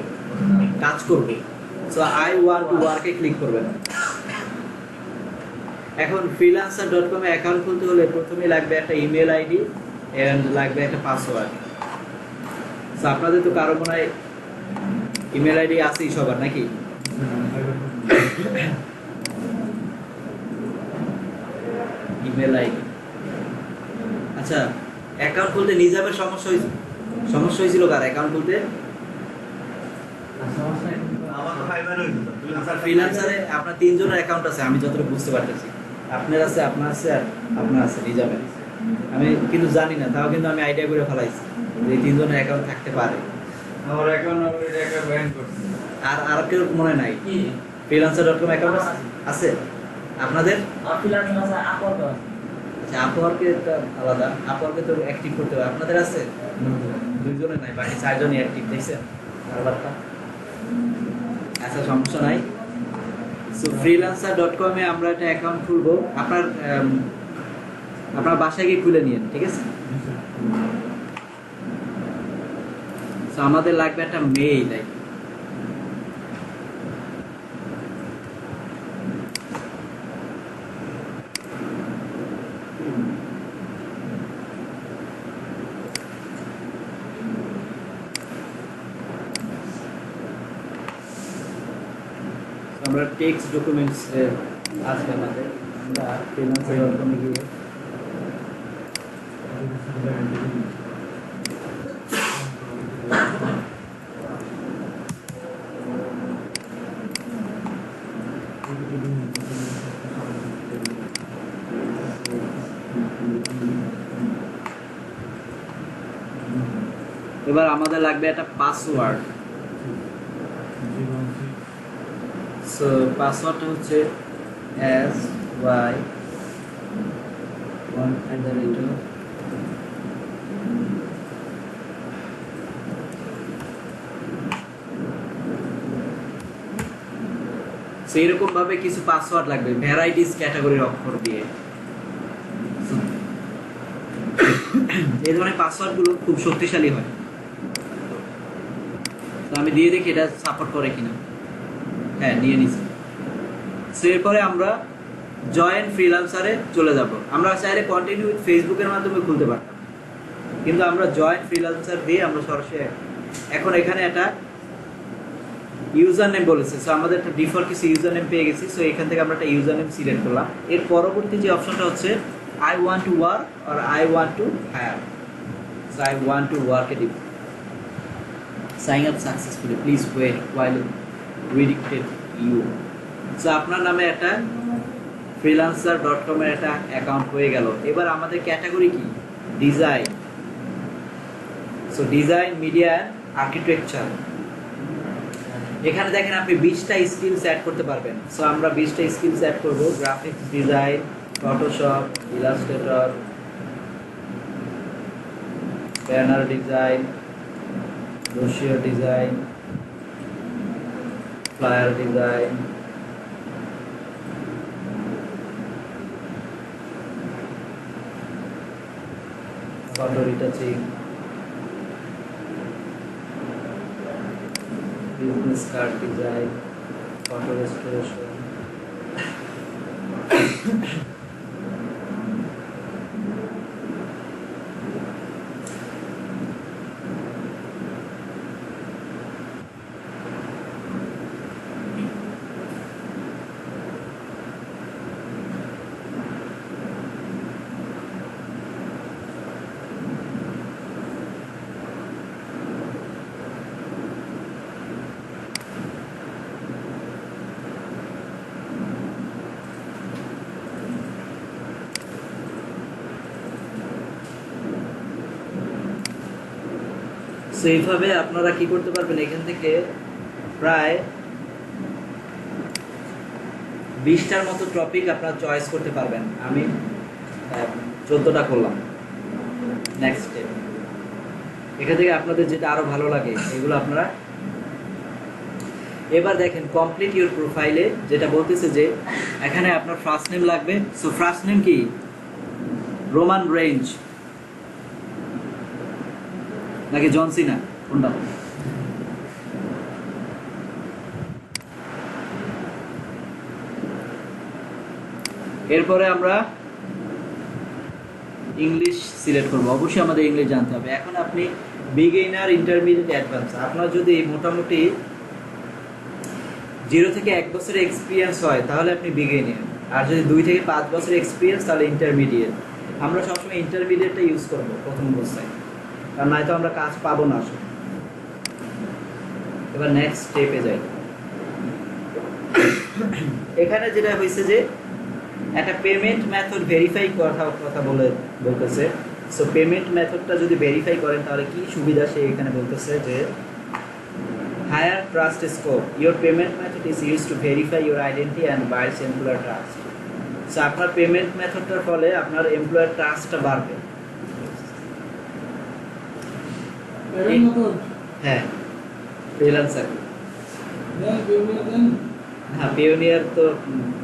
কাজ করব। সো আই ওয়ান্ট টু ওয়ার্কে ক্লিক করবেন। এখন freelancer.com এ অ্যাকাউন্ট খুলতে হলে প্রথমে লাগবে একটা ইমেল আইডি এন্ড লাগবে একটা পাসওয়ার্ড। সো আপনাদের তো কারো মনে হয় ইমেল আইডি আছেই সবার, নাকি? ইমেল আইডি, আচ্ছা। অ্যাকাউন্ট খুলতে নিজামের সমস্যা হয়েছিল কার অ্যাকাউন্ট খুলতে? ফ্রিল্যান্সারে আপনার 3 জনের অ্যাকাউন্ট আছে, আমি যতটুকু বুঝতে পারতেছি। আপনার আছে, আপনার আছে, আর আপনার আছে নিজামের। আমি কিন্তু জানি না, তাও কিন্তু আমি আইডিয়া করে ফেলাইছি যে 3 জনের অ্যাকাউন্ট থাকতে পারে। আমার অ্যাকাউন্ট অলরেডি একটা ব্যান করছে। আর কেউ মনে নাই কি freelancer.com অ্যাকাউন্ট আছে আপনাদের? ফ্রিল্যান্সার আছে, আপওয়ার্ক আছে। আচ্ছা, আপওয়ার্কে একটা আলাদা, আপওয়ার্কে তো অ্যাক্টিভ করতে হবে। আপনাদের আছে? 2 জনের নাই, বাকি 4 জনই অ্যাক্টিভ, দেখছেন আলাদাটা। আচ্ছা, সমস্যা নাই। সো freelancer.com এ আমরা একটা অ্যাকাউন্ট খুলবো। আপনার বাসায় গিয়ে খুলে নিন, ঠিক আছে? তো আমাদের লাগবে একটা মেইল আইডি। আমরা টেক্সট ডকুমেন্টস আসবে আমাদের, আমরা freelancer.com এ গিয়ে এবার আমাদের লাগবে একটা পাসওয়ার্ড। সো পাসওয়ার্ডটা হচ্ছে sy1@। সেইরকম ভাবে কিছু পাসওয়ার্ড লাগবে ভ্যারাইটিস ক্যাটাগরির অক্ষর দিয়ে। এই ধরনের পাসওয়ার্ড গুলো খুব শক্তিশালী হয়। তো আমি দিয়ে দেখি এটা সাপোর্ট করে কিনা। হ্যাঁ, নিয়ে নিছি। সো এরপরে আমরা জয়েন ফ্রিল্যান্সারে চলে যাব। আমরা চাইলে কন্টিনিউ উইথ ফেসবুকের মাধ্যমে খুলতে পারতাম, কিন্তু আমরা জয়েন ফ্রিল্যান্সার দিয়ে আমরা সরাসরি এখন এখানে একটা ইউজার নেম বলেছে। সো আমাদের একটা ডিফল্ট কিছু ইউজার নেম পেয়ে গেছি। সো এখান থেকে আমরা একটা ইউজার নেম সিলেক্ট করলাম। এর পরবর্তী যে অপশনটা হচ্ছে I want to work or I want to hire. So I want to work a deep sign up successfully, please wait while redirected you. So আপনার নামে একটা freelancer.com এর একটা অ্যাকাউন্ট হয়ে গেল। এবার আমাদের ক্যাটাগরি কি? Design. So design, media, architecture. এখানে দেখেন আপনি 20টা স্কিলস অ্যাড করতে পারবেন। সো আমরা 20টা স্কিলস অ্যাড করব। Graphics design, Photoshop, Illustrator, banner design, brochure design, flyer design, photo retouching, business card design, photo restoration, so এইভাবে আপনারা কি করতে পারবেন, এখান থেকে প্রায় 20টার মতো টপিক আপনারা চয়েস করতে পারবেন। আমি 14টা করলাম। নেক্সট স্টেপ, এখান থেকে আপনাদের যেটা আরো ভালো লাগে এগুলো আপনারা। এবার দেখেন কমপ্লিট ইউর প্রোফাইলে যেটা বলতেছে যে এখানে আপনার ফার্স্ট নেম লাগবে। সো ফার্স্ট নেম কি? রোমান রেঞ্জ নাকি জন সিনা, কোনটা? এরপরে আমরা ইংলিশ সিলেক্ট করব। অবশ্যই আমাদের ইংলিশ জানতে হবে। এখন আপনি বিগিনার, ইন্টারমিডিয়েট, অ্যাডভান্স। আপনার যদি মোটামুটি 0 থেকে 1 বছরের এক্সপিরিয়েন্স হয় তাহলে আপনি বিগিনার, আর যদি 2 থেকে 5 বছরের এক্সপিরিয়েন্স তাহলে ইন্টারমিডিয়েট। আমরা সবসময় ইন্টারমিডিয়েটটা ইউজ করবো প্রথম অবস্থায়, কারণ নয়তো আমরা কাজ পাবো না আসলে। এবার নেক্সট স্টেপে যাই। এখানে যেটা হয়েছে যে একটা পেমেন্ট মেথড ভেরিফাই কথা বলতেছে। সো পেমেন্ট মেথডটা যদি ভেরিফাই করেন তাহলে কি সুবিধা সে এখানে বলতেছে যে higher trust scope, your payment method is use to verify your identity and buys employer trust. So আপনার পেমেন্ট মেথডটার ফলে আপনার এমপ্লয়ার ট্রাস্টটা বাড়বে। হ্যাঁ, ফ্রিল্যান্সার। হ্যাঁ, পিওনিয়ার তো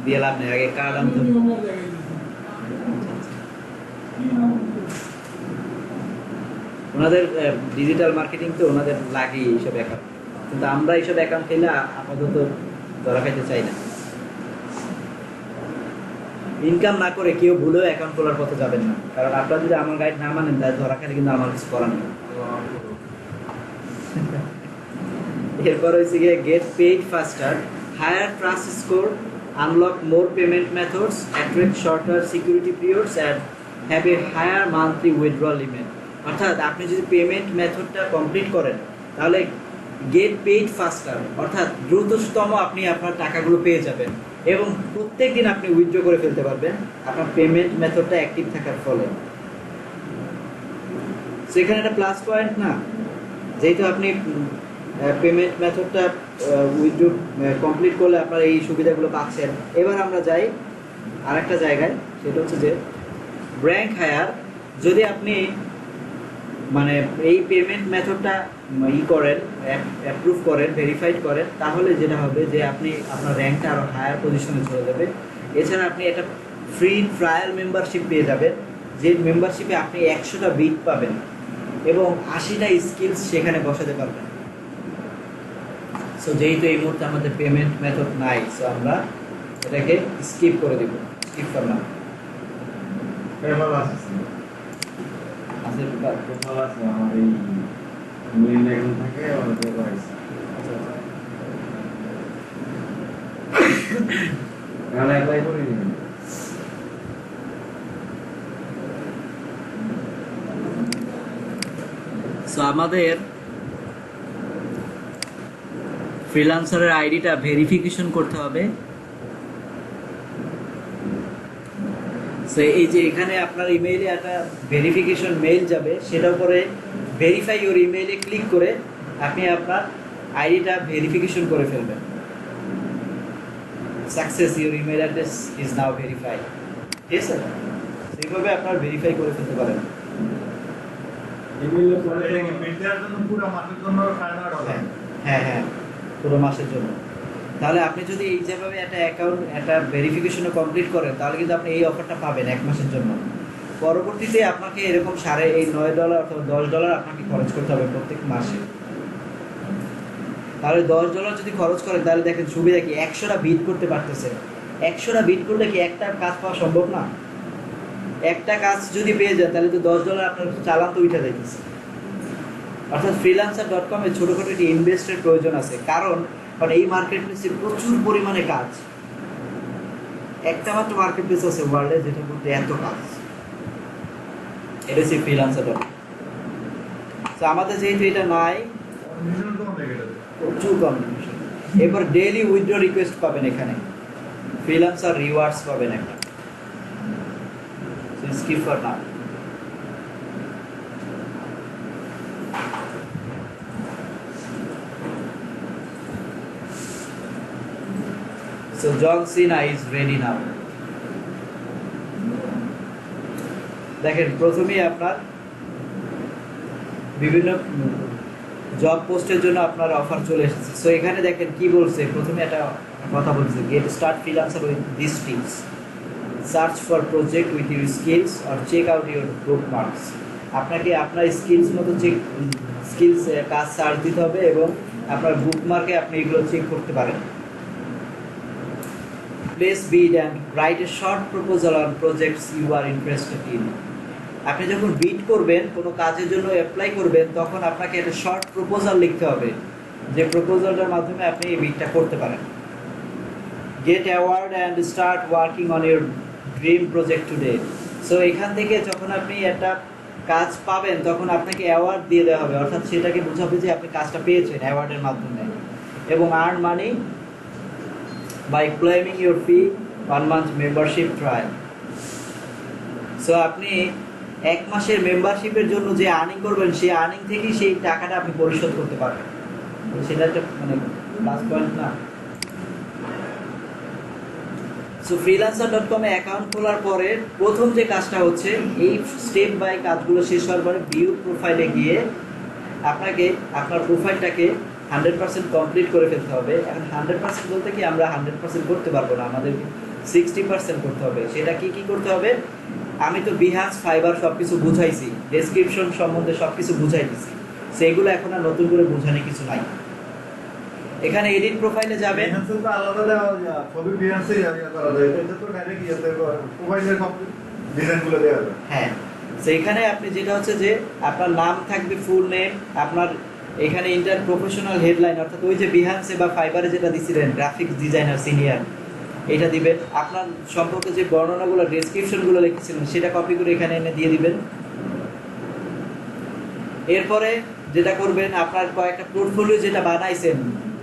দিয়ে লাভ নেই, আগে কার্ড আনতে হবে। ওনাদের ডিজিটাল মার্কেটিং তো ওনাদের লাগে এইসব অ্যাকাউন্ট, কিন্তু আমরা এইসব অ্যাকাউন্ট খেলে আপাতত ধরা খাইতে চাই না। ইনকাম না করে কেউ ভুলেও অ্যাকাউন্ট খোলার পথে যাবেন না, কারণ আপনারা যদি আমার গাইড না মানেন তাহলে ধরা খেলে কিন্তু আমার কিছু করার নেই। এরপর হয়েছে গিয়ে get paid faster, higher trust score, unlock more payment methods, attract shorter security periods and have a higher monthly withdrawal limit. অর্থাৎ আপনি যদি পেমেন্ট মেথডটা কমপ্লিট করেন তাহলে গেট পেইড ফাস্টার, অর্থাৎ দ্রুততম আপনি আপনার টাকাগুলো পেয়ে যাবেন এবং প্রত্যেক দিন আপনি উইথড্র করে ফেলতে পারবেন আপনার পেমেন্ট মেথডটা অ্যাক্টিভ থাকার ফলে। সেখানে একটা প্লাস পয়েন্ট না, যেহেতু আপনি পেমেন্ট মেথডটা উইথড্র কমপ্লিট করলে আপনার এই সুবিধাগুলো পাচ্ছেন। এবার আমরা যাই আরেকটা জায়গায়, সেটা হচ্ছে যে ব্যাংক হায়ার। যদি আপনি মানে এই পেমেন্ট মেথডটা করেন, অ্যাপ্রুভ করেন, ভেরিফাইড করেন, তাহলে যেটা হবে যে আপনি আপনার র্যাঙ্কটা আরও হায়ার পজিশনে চলে যাবে। এছাড়া আপনি একটা ফ্রি ট্রায়াল মেম্বারশিপ পেয়ে যাবেন, যে মেম্বারশিপে আপনি 100টা বিট পাবেন এবং 80টা স্কিলস সেখানে বসাতে পারবেন। সো যেহেতু এই মুহূর্তে আমাদের পেমেন্ট মেথড নাই, সো আমরা এটাকে স্কিপ করে দেব, স্কিপ করলাম। পেপার আছে আমাদের পেপার আছে আমার এই মেইন অ্যাকাউন্ট থেকে আমার পেপার আছে এখানে অ্যাপ্লাই করে নিন। সো আমাদের ফ্রিল্যান্সারের আইডিটা ভেরিফিকেশন করতে হবে। সো এই যে এখানে আপনার ইমেইলে একটা ভেরিফিকেশন মেইল যাবে, সেটার উপরে ভেরিফাই ইউর ইমেইলে ক্লিক করে আপনি আপনার আইডিটা ভেরিফিকেশন করে ফেলবেন। Success, your email address is now verified. ঠিক আছে, সেইভাবে আপনার ভেরিফাই করে ফেলতে পারেন। ইমেইলে পরে এটা কি বিল দেওয়ার জন্য পুরো মাসের জন্য $9.5 হ্যাঁ হ্যাঁ, পুরো মাসের জন্য। তাহলে আপনি যদি এই যেভাবে একটা অ্যাকাউন্ট একটা ভেরিফিকেশনও কমপ্লিট করেন তাহলে কিন্তু আপনি এই অফারটা পাবেন 1 মাসের জন্য। পরবর্তীতে আপনাকে এরকম $9 অথবা $10 আপনাকে খরচ করতে হবে প্রত্যেক মাসে। তাহলে $10 যদি খরচ করেন তাহলে দেখেন সুবিধা কি, 100টা বিট করতে পারতেছেন। 100টা বিট করলে কি একটা কাজ পাওয়া সম্ভব না? একটা কাজ যদি পেয়ে যান তাহলে তো $10 আপনার চালান তো উঠে যাইতেছে। অর্থাৎ freelancer.com এ ছোটোখাটো একটি ইনভেস্টের প্রয়োজন আছে, কারণ এই মার্কেট প্লেসে প্রচুর পরিমাণে কাজ। একটা মাত্র মার্কেট প্লেস আছে ওয়ার্ল্ডে যেটার মধ্যে এত কাজ, এটা হচ্ছে freelancer.com। তো আমাদের যেহেতু এটা নাই, কন্ডিশন তো অনেক এটা প্রচুর কম্পিটিশন। এরপর ডেইলি উইথড্র রিকোয়েস্ট পাবেন এখানে, ফ্রিল্যান্সার রিওয়ার্ডস পাবেন একটা। Skip for now. So John Cena is ready now. দেখেন প্রথমেই আপনার বিভিন্ন জব পোস্টের জন্য আপনার অফার চলে এসেছে। সো এখানে দেখেন কি বলছে, প্রথমে একটা কথা বলছে, get start freelancer with this tips, search for project with your skills or check out your bookmarks. আপনাকে আপনার স্কিলস মতো স্কিলস কাজ সার্চ দিতে হবে এবং আপনার বুকমার্কে আপনি এগুলো চেক করতে পারেন। Place bid and write a short proposal on projects you are interested in. আপনি যখন বিড করবেন, কোনো কাজের জন্য অ্যাপ্লাই করবেন, তখন আপনাকে একটা শর্ট প্রপোজাল লিখতে হবে, যে প্রপোজালটার মাধ্যমে আপনি এই বিডটা করতে পারেন। Get award and start working on your dream project today. So এখান থেকে যখন আপনি একটা কাজ পাবেন তখন আপনাকে অ্যাওয়ার্ড দিয়ে দেওয়া হবে, অর্থাৎ সেটাকে বোঝাবে যে আপনি কাজটা পেয়েছেন অ্যাওয়ার্ডের মাধ্যমে। এবং earn money by claiming your fee 1 month membership trial. So আপনি 1 মাসের মেম্বারশিপের জন্য যে আর্নিং করবেন সেই আর্নিং থেকেই সেই টাকাটা আপনি পরিশোধ করতে পারবেন। সেটা একটা মানে প্লাস পয়েন্ট না? সো freelancer.com এ অ্যাকাউন্ট খোলার পরে প্রথম যে কাজটা হচ্ছে, এই স্টেপ বাই কাজগুলো শেষ হওয়ার পরে ভিউ প্রোফাইলে গিয়ে আপনাকে আপনার প্রোফাইলটাকে 100% কমপ্লিট করে ফেলতে হবে। এখন 100% বলতে কি আমরা 100% করতে পারবো না, আমাদের 60% করতে হবে। সেটা কি কি করতে হবে? আমি তো বিহান্স ফাইবার সবকিছু বুঝাইছি, ডেসক্রিপশন সম্বন্ধে সবকিছু বুঝাই দিছি, সেগুলো এখন আর নতুন করে বোঝানোর কিছু নাই। এখানে এডিট প্রোফাইলে যাবেন, Behance তো আলাদা দেওয়া যায়, ছবি Behance এই করা যায়, এটা তো ডাইরেক্ট ইয়াতে প্রোফাইলের সব ডিজাইনগুলো দেওয়া যায়। হ্যাঁ সেইখানে আপনি যেটা হচ্ছে যে আপনার নাম থাকবে, ফুল নেম, আপনার এখানে ইন্টার প্রফেশনাল হেডলাইন, অর্থাৎ ওই যে বিহান্সে বা ফাইবারে যেটা দিছিলেন গ্রাফিক্স ডিজাইনার সিনিয়র, এটা দিবেন। আপনার সম্পর্কে যে বর্ণনাগুলো, ডেসক্রিপশনগুলো লিখেছিলেন সেটা কপি করে এখানে এনে দিয়ে দিবেন। এরপরে যেটা করবেন, আপনার কয়েকটা পোর্টফোলিও যেটা বানাইছেন,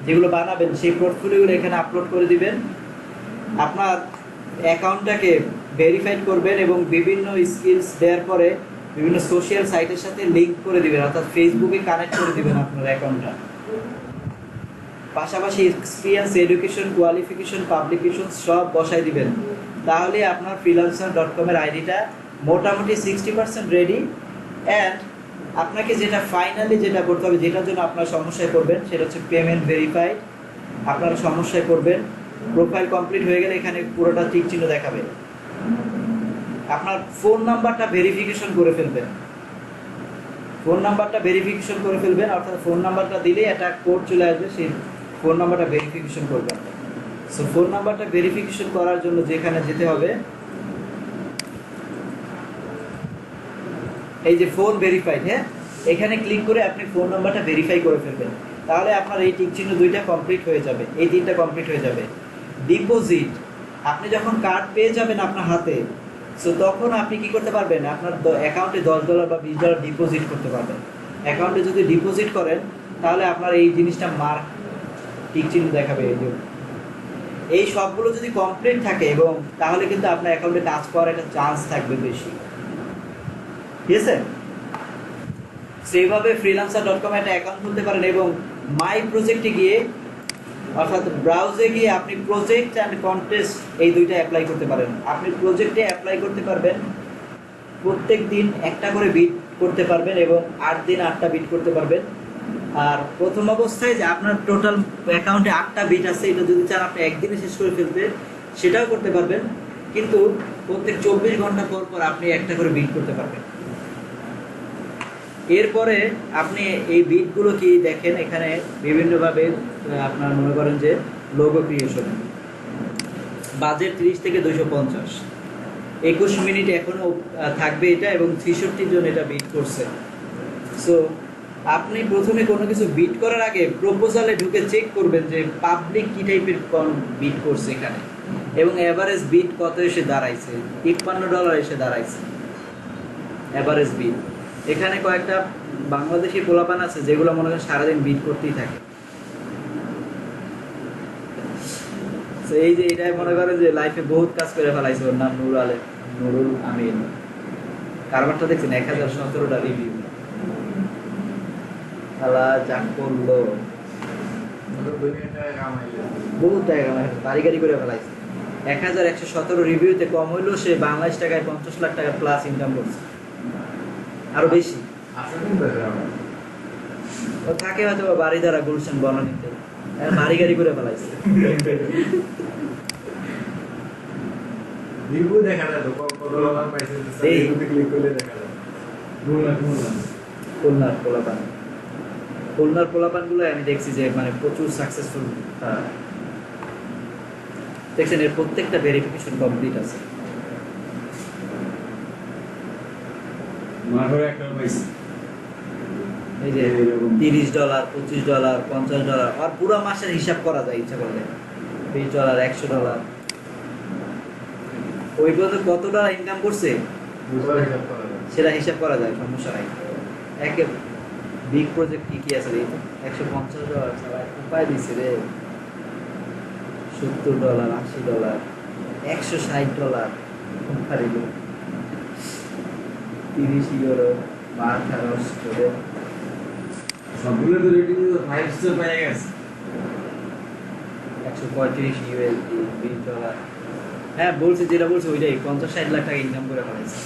যেগুলো বানাবেন, সেই পোর্টফোলিওগুলো এখানে আপলোড করে দিবেন। আপনার অ্যাকাউন্টটাকে ভেরিফাইড করবেন এবং বিভিন্ন স্কিলস দেওয়ার পরে বিভিন্ন সোশ্যাল সাইটের সাথে লিংক করে দিবেন, অর্থাৎ ফেসবুকে কানেক্ট করে দিবেন আপনার অ্যাকাউন্টটা। পাশাপাশি এক্সপিরিয়েন্স, এডুকেশন, কোয়ালিফিকেশন, পাবলিকেশন সব বসাই দিবেন। তাহলে আপনার freelancer.com এর আইডিটা মোটামুটি 60% রেডি। অ্যান্ড আপনাকে যেটা ফাইনালি যেটা করতে হবে, যেটার জন্য আপনার সমস্যায় পড়বেন, সেটা হচ্ছে পেমেন্ট ভেরিফাইড। আপনারা সমস্যায় পড়বেন, প্রোফাইল কমপ্লিট হয়ে গেলে এখানে পুরোটা টিক চিহ্ন দেখাবে। আপনার ফোন নাম্বারটা ভেরিফিকেশন করে ফেলবেন, ফোন নাম্বারটা ভেরিফিকেশন করে ফেলবেন, অর্থাৎ ফোন নাম্বারটা দিলেই একটা কোড চলে আসবে, সেই ফোন নাম্বারটা ভেরিফিকেশন করবেন। সো ফোন নাম্বারটা ভেরিফিকেশন করার জন্য যেখানে যেতে হবে, এই যে ফোন ভেরিফাইড, হ্যাঁ এখানে ক্লিক করে আপনি ফোন নাম্বারটা ভেরিফাই করে ফেলবেন। তাহলে আপনার এই টিক চিহ্ন দুইটা কমপ্লিট হয়ে যাবে, এই তিনটা কমপ্লিট হয়ে যাবে। ডিপোজিট, আপনি যখন কার্ড পেয়ে যাবেন আপনার হাতে, সো তখন আপনি কি করতে পারবেন, আপনার অ্যাকাউন্টে $10 বা $20 ডিপোজিট করতে পারবেন। অ্যাকাউন্টে যদি ডিপোজিট করেন তাহলে আপনার এই জিনিসটা মার্ক টিক চিহ্ন দেখাবে। এই সবগুলো যদি কমপ্লিট থাকে এবং তাহলে কিন্তু আপনার অ্যাকাউন্টে কাজ করার একটা চান্স থাকবে বেশি, ঠিক আছে? সেইভাবে freelancer.com একটা অ্যাকাউন্ট খুলতে পারেন এবং মাই প্রজেক্টে গিয়ে, অর্থাৎ ব্রাউজে গিয়ে আপনি প্রজেক্ট অ্যান্ড কন্টেস্ট এই দুইটা অ্যাপ্লাই করতে পারেন। আপনি প্রজেক্টে অ্যাপ্লাই করতে পারবেন, প্রত্যেক দিন একটা করে বিট করতে পারবেন এবং 8 দিন 8টা বিট করতে পারবেন। আর প্রথম অবস্থায় যে আপনার টোটাল অ্যাকাউন্টে 8টা বিট আছে, এটা যদি চান আপনি একদিনে শেষ করে ফেলতে, সেটাও করতে পারবেন, কিন্তু প্রত্যেক 24 ঘন্টা পর পর আপনি একটা করে বিট করতে পারবেন। এরপরে আপনি এই বিটগুলো কি দেখেন, এখানে বিভিন্নভাবে আপনার মনে করেন যে লোগো ক্রিয়েশন, বাজেট 30 থেকে 250, 21 মিনিট এখনো থাকবে এটা, এবং 63 জন এটা বিট করছে। সো আপনি প্রথমে কোনো কিছু বিট করার আগে প্রপোজালে ঢুকে চেক করবেন যে পাবলিক কি টাইপের বিট করছে এখানে, এবং এভারেজ বিট কত এসে দাঁড়াইছে, $51 এসে দাঁড়াইছে এভারেজ বিট। এখানে কয়েকটা বাংলাদেশি পোলাপান আছে যেগুলো মনে করেন সারাদিন বিট করতেই থাকে। তো এই যে এটাই মনে করে যে লাইফে বহুত কাজ করে ফেলাইছে, ওর নাম নুরুল আমিন। কারবারটা দেখছেন 1017টা রিভিউ, খেলা চাক করলো, বহুত টাকা কামাই, বাড়ি গাড়ি করে ফেলাইছে। 1117 রিভিউতে কম হইলেও সে বাংলাদেশ টাকায় 50 লাখ টাকা প্লাস ইনকাম করছে, আরো বেশি। ও থাকে হয়তো বাড়ি দ্বারা গুলশান বনানীতে, বাড়ি গাড়ি করে ফেলাইছে। রিভিউ দেখা যায় তো কত ডলার পাইছে, এই রিভিউতে ক্লিক করলে দেখা যায়। খুলনার পোলাপান গুলো আমি দেখছি যে মানে প্রচুর সাকসেসফুল। দেখছেন এর প্রত্যেকটা ভেরিফিকেশন কমপ্লিট আছে। মাঠের একটা পাইছি এই যে $30, $25, $50, আর পুরো মাসের হিসাব করা যায় ইচ্ছা করলে, $20, $100, ওই পর্যন্ত কত ডলার ইনকাম করছে সেটা হিসাব করা যায়, সমস্যা নাই। একে বিগ প্রজেক্ট কি কি আছে রে, $150 ছাড়া উপায় দিচ্ছে রে, $70, $80, $160 পারিল, €30 বা $18 সবগুলো তো রেটিং 5 স্টার পেয়ে গেছে। $135, $20। হ্যাঁ বলছে, যেটা বলছে ওইটাই, 50-60 লাখ টাকা ইনকাম করে ফেলেছে।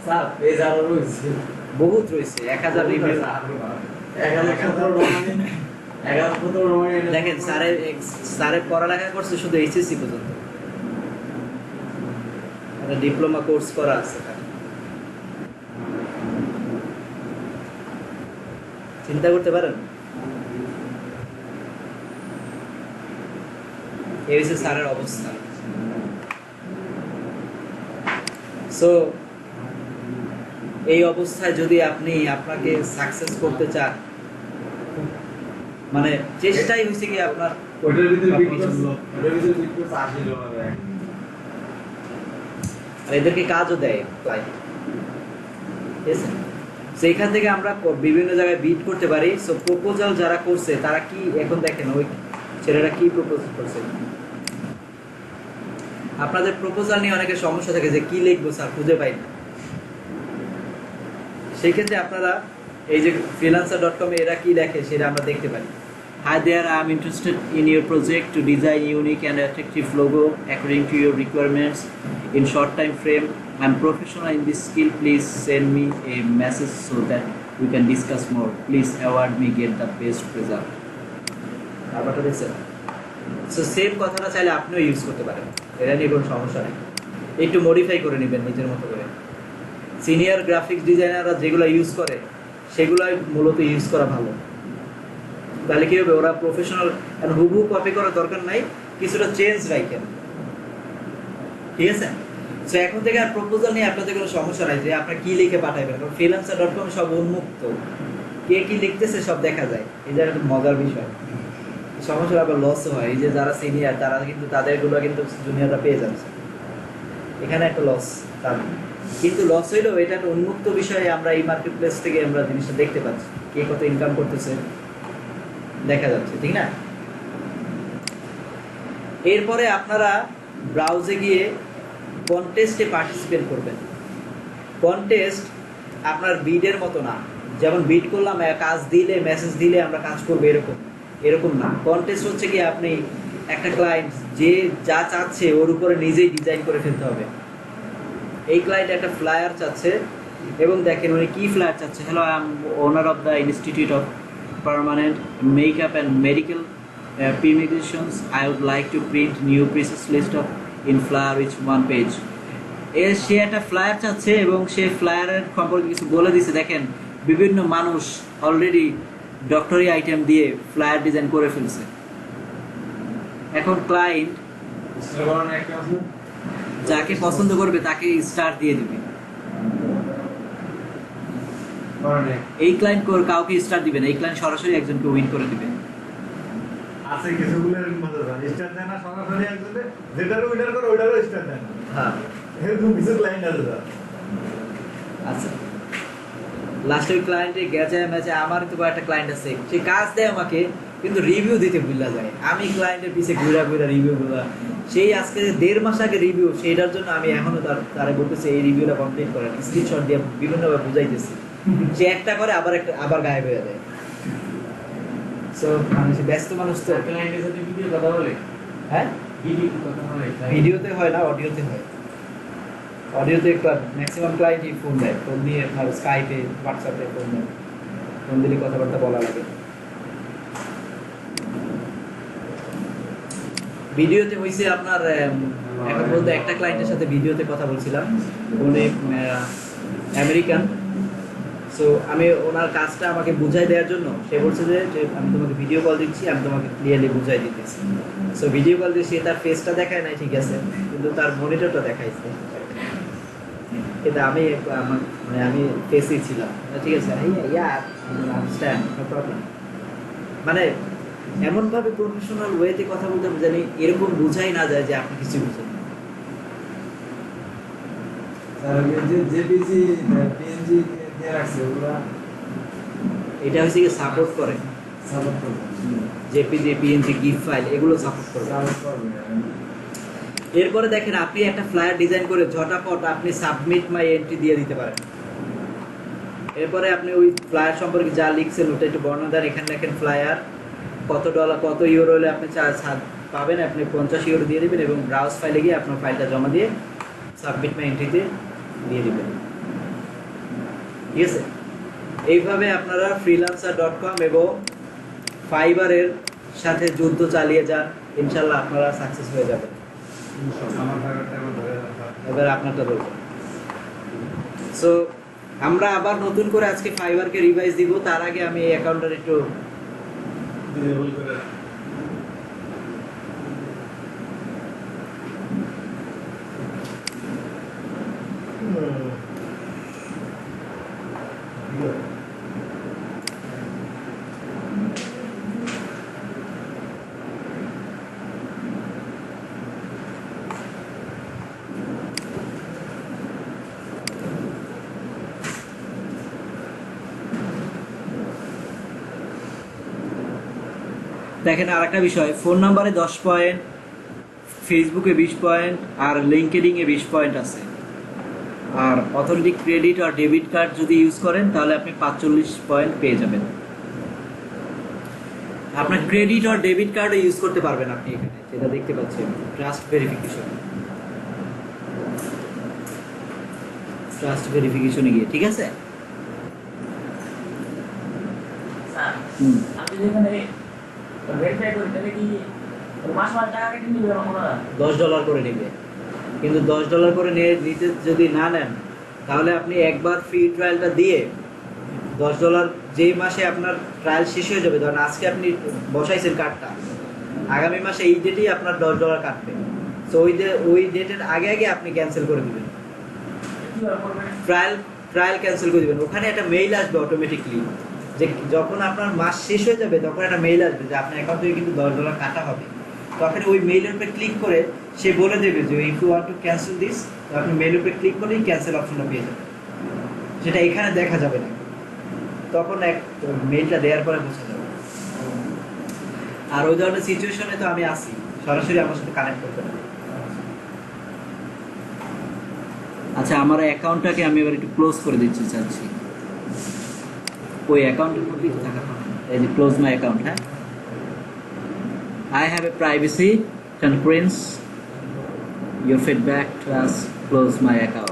স্যার পেজ আরো রয়েছে, বহুত রয়েছে, 1000 রিভিউ। 11-17 দেখেন স্যারের পড়ালেখা করছে শুধু এইচএসসি পর্যন্ত, ডিপ্লোমা কোর্স করা আছে এখানে। চিন্তা করতে পারেন, এই হচ্ছে স্যারের অবস্থা। সো এই অবস্থায় যদি আপনি আপনাকে সাকসেস করতে চান, মানে চেষ্টাই হয়েছে কি আপনার ওটার ভিতরে সবকিছু। বিট করছিল, ওটার ভিতরে বিট করছে 80 ডলার এক। আর এদেরকে কাজও দেয় ক্লায়েন্ট, ঠিক আছে? সেইখান থেকে আমরা বিভিন্ন জায়গায় বিট করতে পারি। সো প্রপোজাল যারা করছে তারা কি এখন দেখেন ওই ছেলেরা কি প্রপোজ করছে। আপনাদের প্রপোজাল নিয়ে অনেকের সমস্যা থাকে যে কি লিখবো স্যার খুঁজে পাই না। সেই ক্ষেত্রে আপনারা এই যে freelancer.com এ এরা কি লেখে সেটা আমরা দেখতে পারি। Hi there, I am interested in your project to design unique and attractive logo according to your requirements in short time frame. I am professional in this skill. Please send me a message so that we can discuss more. Please award me get the best result. ব্যাপারটা দেখছেন? So same কথাটা চাইলে আপনিও use করতে পারেন, এটা নিয়ে কোনো সমস্যা নেই। একটু মডিফাই করে নেবেন নিজের মতো করে। সিনিয়র গ্রাফিক্স ডিজাইনাররা যেগুলো ইউজ করে সেগুলোই মূলত ইউজ করা ভালো। তাহলে কি হবে, ওরা প্রফেশনাল আর হুবহু কপি করার দরকার নাই, কিছুটা চেঞ্জ রাখেন, ঠিক আছে? সো এখন থেকে আর প্রপোজাল নিয়ে আপনাদের কোনো সমস্যা নাই যে আপনারা কি লিখে পাঠাবেন, কারণ freelancer.com সব উন্মুক্ত, কে কি লিখতেছে সব দেখা যায়। এই যে একটা মজার বিষয়, সমস্যা আবার লসও হয়। এই যে যারা সিনিয়র তারা কিন্তু তাদেরগুলো কিন্তু জুনিয়ররা পেয়ে যাচ্ছে, এখানে একটা লস। তার কিন্তু লস হইলেও এটা একটা উন্মুক্ত বিষয়ে আমরা এই মার্কেট প্লেস থেকে আমরা জিনিসটা দেখতে পাচ্ছি, কে কত ইনকাম করতেছে দেখা যাচ্ছে, ঠিক না? এরপরে আপনারা ব্রাউজে গিয়ে কন্টেস্টে পার্টিসিপেট করবেন। কন্টেস্ট আপনার বিডের মতো না, যেমন বিড করলাম কাজ দিলে মেসেজ দিলে আমরা কাজ করবো এরকম না। কন্টেস্ট হচ্ছে কি আপনি একটা ক্লায়েন্ট যে যা চাচ্ছে ওর উপরে নিজেই ডিজাইন করে ফেলতে হবে। এই ক্লায়েন্ট একটা ফ্লায়ার চাচ্ছে এবং দেখেন উনি কি ফ্লায়ার চাচ্ছে। Hello, I am owner of the institute of permanent makeup and medical premedications. I would like to print new pieces list of in flyer which one page. সে একটা ফ্লায়ার চাচ্ছে এবং সে ফ্লায়ারের সম্পর্কে কিছু বলে দিছে। দেখেন বিভিন্ন মানুষ অলরেডি ডক্টরি আইটেম দিয়ে ফ্লায়ার ডিজাইন করে ফেলছে। এখন ক্লায়েন্ট যাকে পছন্দ করবে তাকে স্টার দিয়ে দিবে। এই ক্লায়েন্ট কাউকে স্টার দিবে না, এই ক্লায়েন্ট সরাসরি একজনকে উইন করে দিবে। আছে কিছুগুলো এরকম মজা স্টার দেয় না সরাসরি একজনে, যেটারও উইনার করে ওইটারও স্টার দেয় না। হ্যাঁ, এরকম কিছু ক্লায়েন্ট আছে স্যার। আচ্ছা, লাস্টে ওই ক্লায়েন্টে গেছে ম্যাচে। আমার তো একটা ক্লায়েন্ট আছে, সে কাজ দেয় আমাকে কিন্তু রিভিউ দিতে ভুলা যায়। আমি ক্লায়েন্টের পিছে ঘুরা রিভিউ গুলা, সেই আজকে 1.5 মাস আগে রিভিউ, সেইটার জন্য আমি এখনো তারে বলতেছি এই রিভিউটা কমপ্লিট করেন, স্ক্রিনশট দিয়ে বিভিন্নভাবে বুঝাইতেছি। সে একটা করে আবার গায়েব হয়ে যায়। সো আমি ব্যস্ত মানুষ তো। ক্লায়েন্টের সাথে ভিডিও কথা বলে, হ্যাঁ, ভিডিও কথা বলে, ভিডিওতে হয় না, অডিওতে হয়। অডিওতে ম্যাক্সিমাম ক্লায়েন্টই ফোন দেয়, ফোন দিয়ে আপনার স্কাইপে হোয়াটসঅ্যাপে ফোন দেয়, ফোন দিলে কথাবার্তা বলা লাগে। ভিডিওতে হয়েছে আপনার এখন বলতে একটা ক্লায়েন্টের সাথে ভিডিওতে কথা বলছিলাম, উনি আমেরিকান। সো আমি ওনার কাজটা আমাকে বুঝাই দেওয়ার জন্য সে বলছে যে আমি তোমাকে ভিডিও কল দিচ্ছি, আমি তোমাকে ক্লিয়ারলি বুঝাই দিতেছি। সো ভিডিও কল দিয়ে সে তার ফেসটা দেখায় নাই, ঠিক আছে, কিন্তু তার মনিটরটা দেখাইছে। কিন্তু আমি মানে আমি ফেসই ছিলাম, ঠিক আছে, আন্ডারস্ট্যান্ড, নো প্রবলেম। মানে এমনভাবে প্রফেশনাল ওয়েতে কথা বলতে হবে জানি এরকম বুঝাই না যায় যে আপনি কিছু বুঝেন না। এটা হচ্ছে কি সাপোর্ট করে, জেপিজি পিএনজি গিফ ফাইল এগুলো সাপোর্ট করে। এরপরে দেখেন আপনি একটা ফ্লায়ার ডিজাইন করে ঝটাপট আপনি সাবমিট মাই এন্ট্রি দিয়ে দিতে পারেন। এরপরে আপনি ওই ফ্লায়ার সম্পর্কে যা লিখছেন ওটা একটু বর্ণনা দেন। এখানে দেখেন ফ্লায়ার কত ডলার কত ইউরো হলে আপনি পাবেন, আপনি 50 ইউরো দিয়ে দেবেন এবং ব্রাউজ ফাইলে গিয়ে আপনার ফাইলটা জমা দিয়ে সাবমিট মাই এন্ট্রিতে দিয়ে দেবেন, ঠিক আছে? এইভাবে আপনারা freelancer.com এবং ফাইবারের সাথে যুদ্ধ চালিয়ে যান, ইনশাল্লাহ আপনারা সাকসেস হয়ে যাবেন। আমার ভাগটা ধরে এবার আপনারটা বলবো। সো আমরা আবার নতুন করে আজকে ফাইবারকে রিভাইজ দিব, তার আগে আমি এই অ্যাকাউন্টটা একটু ডিসেবল করে দেখেন। আর একটা বিষয়, ফোন নাম্বারে 10 পয়েন্ট, ফেসবুকে 20 পয়েন্ট, আর লিঙ্কডিনে 20 পয়েন্ট আছে। আর অথেন্টিক ক্রেডিট আর ডেবিট কার্ড যদি ইউজ করেন তাহলে আপনি 45 পয়েন্ট পেয়ে যাবেন। আপনার ক্রেডিট আর ডেবিট কার্ড ইউজ করতে পারবেন আপনি এখানে, যেটা দেখতে পাচ্ছেন ট্রাস্ট ভেরিফিকেশনে গিয়ে, ঠিক আছে? স্যার হুম। আপনি যেখানে ভেরিফাই করি তাহলে কি মাস মাস টাকা কেটে নিবে ওনারা? $10 করে নেবে, কিন্তু $10 করে নিতে যদি না নেন তাহলে আপনি একবার ফ্রি ট্রায়ালটা দিয়ে $10 যেই মাসে আপনার ট্রায়াল শেষ হয়ে যাবে, ধরেন আজকে আপনি বসাইছেন কার্ডটা, আগামী মাসে এই ডেটেই আপনার $10 কাটবে। সো ওই ডেটের আগে আগে আপনি ক্যান্সেল করে দিবেন, কিভাবে করবেন? ট্রায়াল ক্যান্সেল করে দিবেন। ওখানে একটা মেইল আসবে অটোমেটিকলি, যে যখন আপনার মাস শেষ হয়ে যাবে তখন একটা মেইল আসবে যে আপনার অ্যাকাউন্ট থেকে কিন্তু $10 কাটা হবে। তখন ওই মেইলের উপরে ক্লিক করে সে বলে দেবে যে if you want to cancel this, তো আপনি মেইলের উপরে ক্লিক করলেই ক্যান্সেল অপশনটা পেয়ে যাবেন। সেটা এখানে দেখা যাবে না, তখন মেইলটা দেওয়ার পরে বোঝা যাবে। আর ওই ধরনের সিচুয়েশনে তো আমি আসি, সরাসরি আমার সাথে কানেক্ট করতে পারি। আচ্ছা, আমার অ্যাকাউন্টটাকে আমি এবার একটু ক্লোজ করে দিচ্ছি চাচ্ছি। ওই অ্যাকাউন্টের মধ্যেই থাকা হবে, এই যে ক্লোজ মাই অ্যাকাউন্ট। হ্যাঁ, I have a privacy conference. Your feedback to us. Close my account.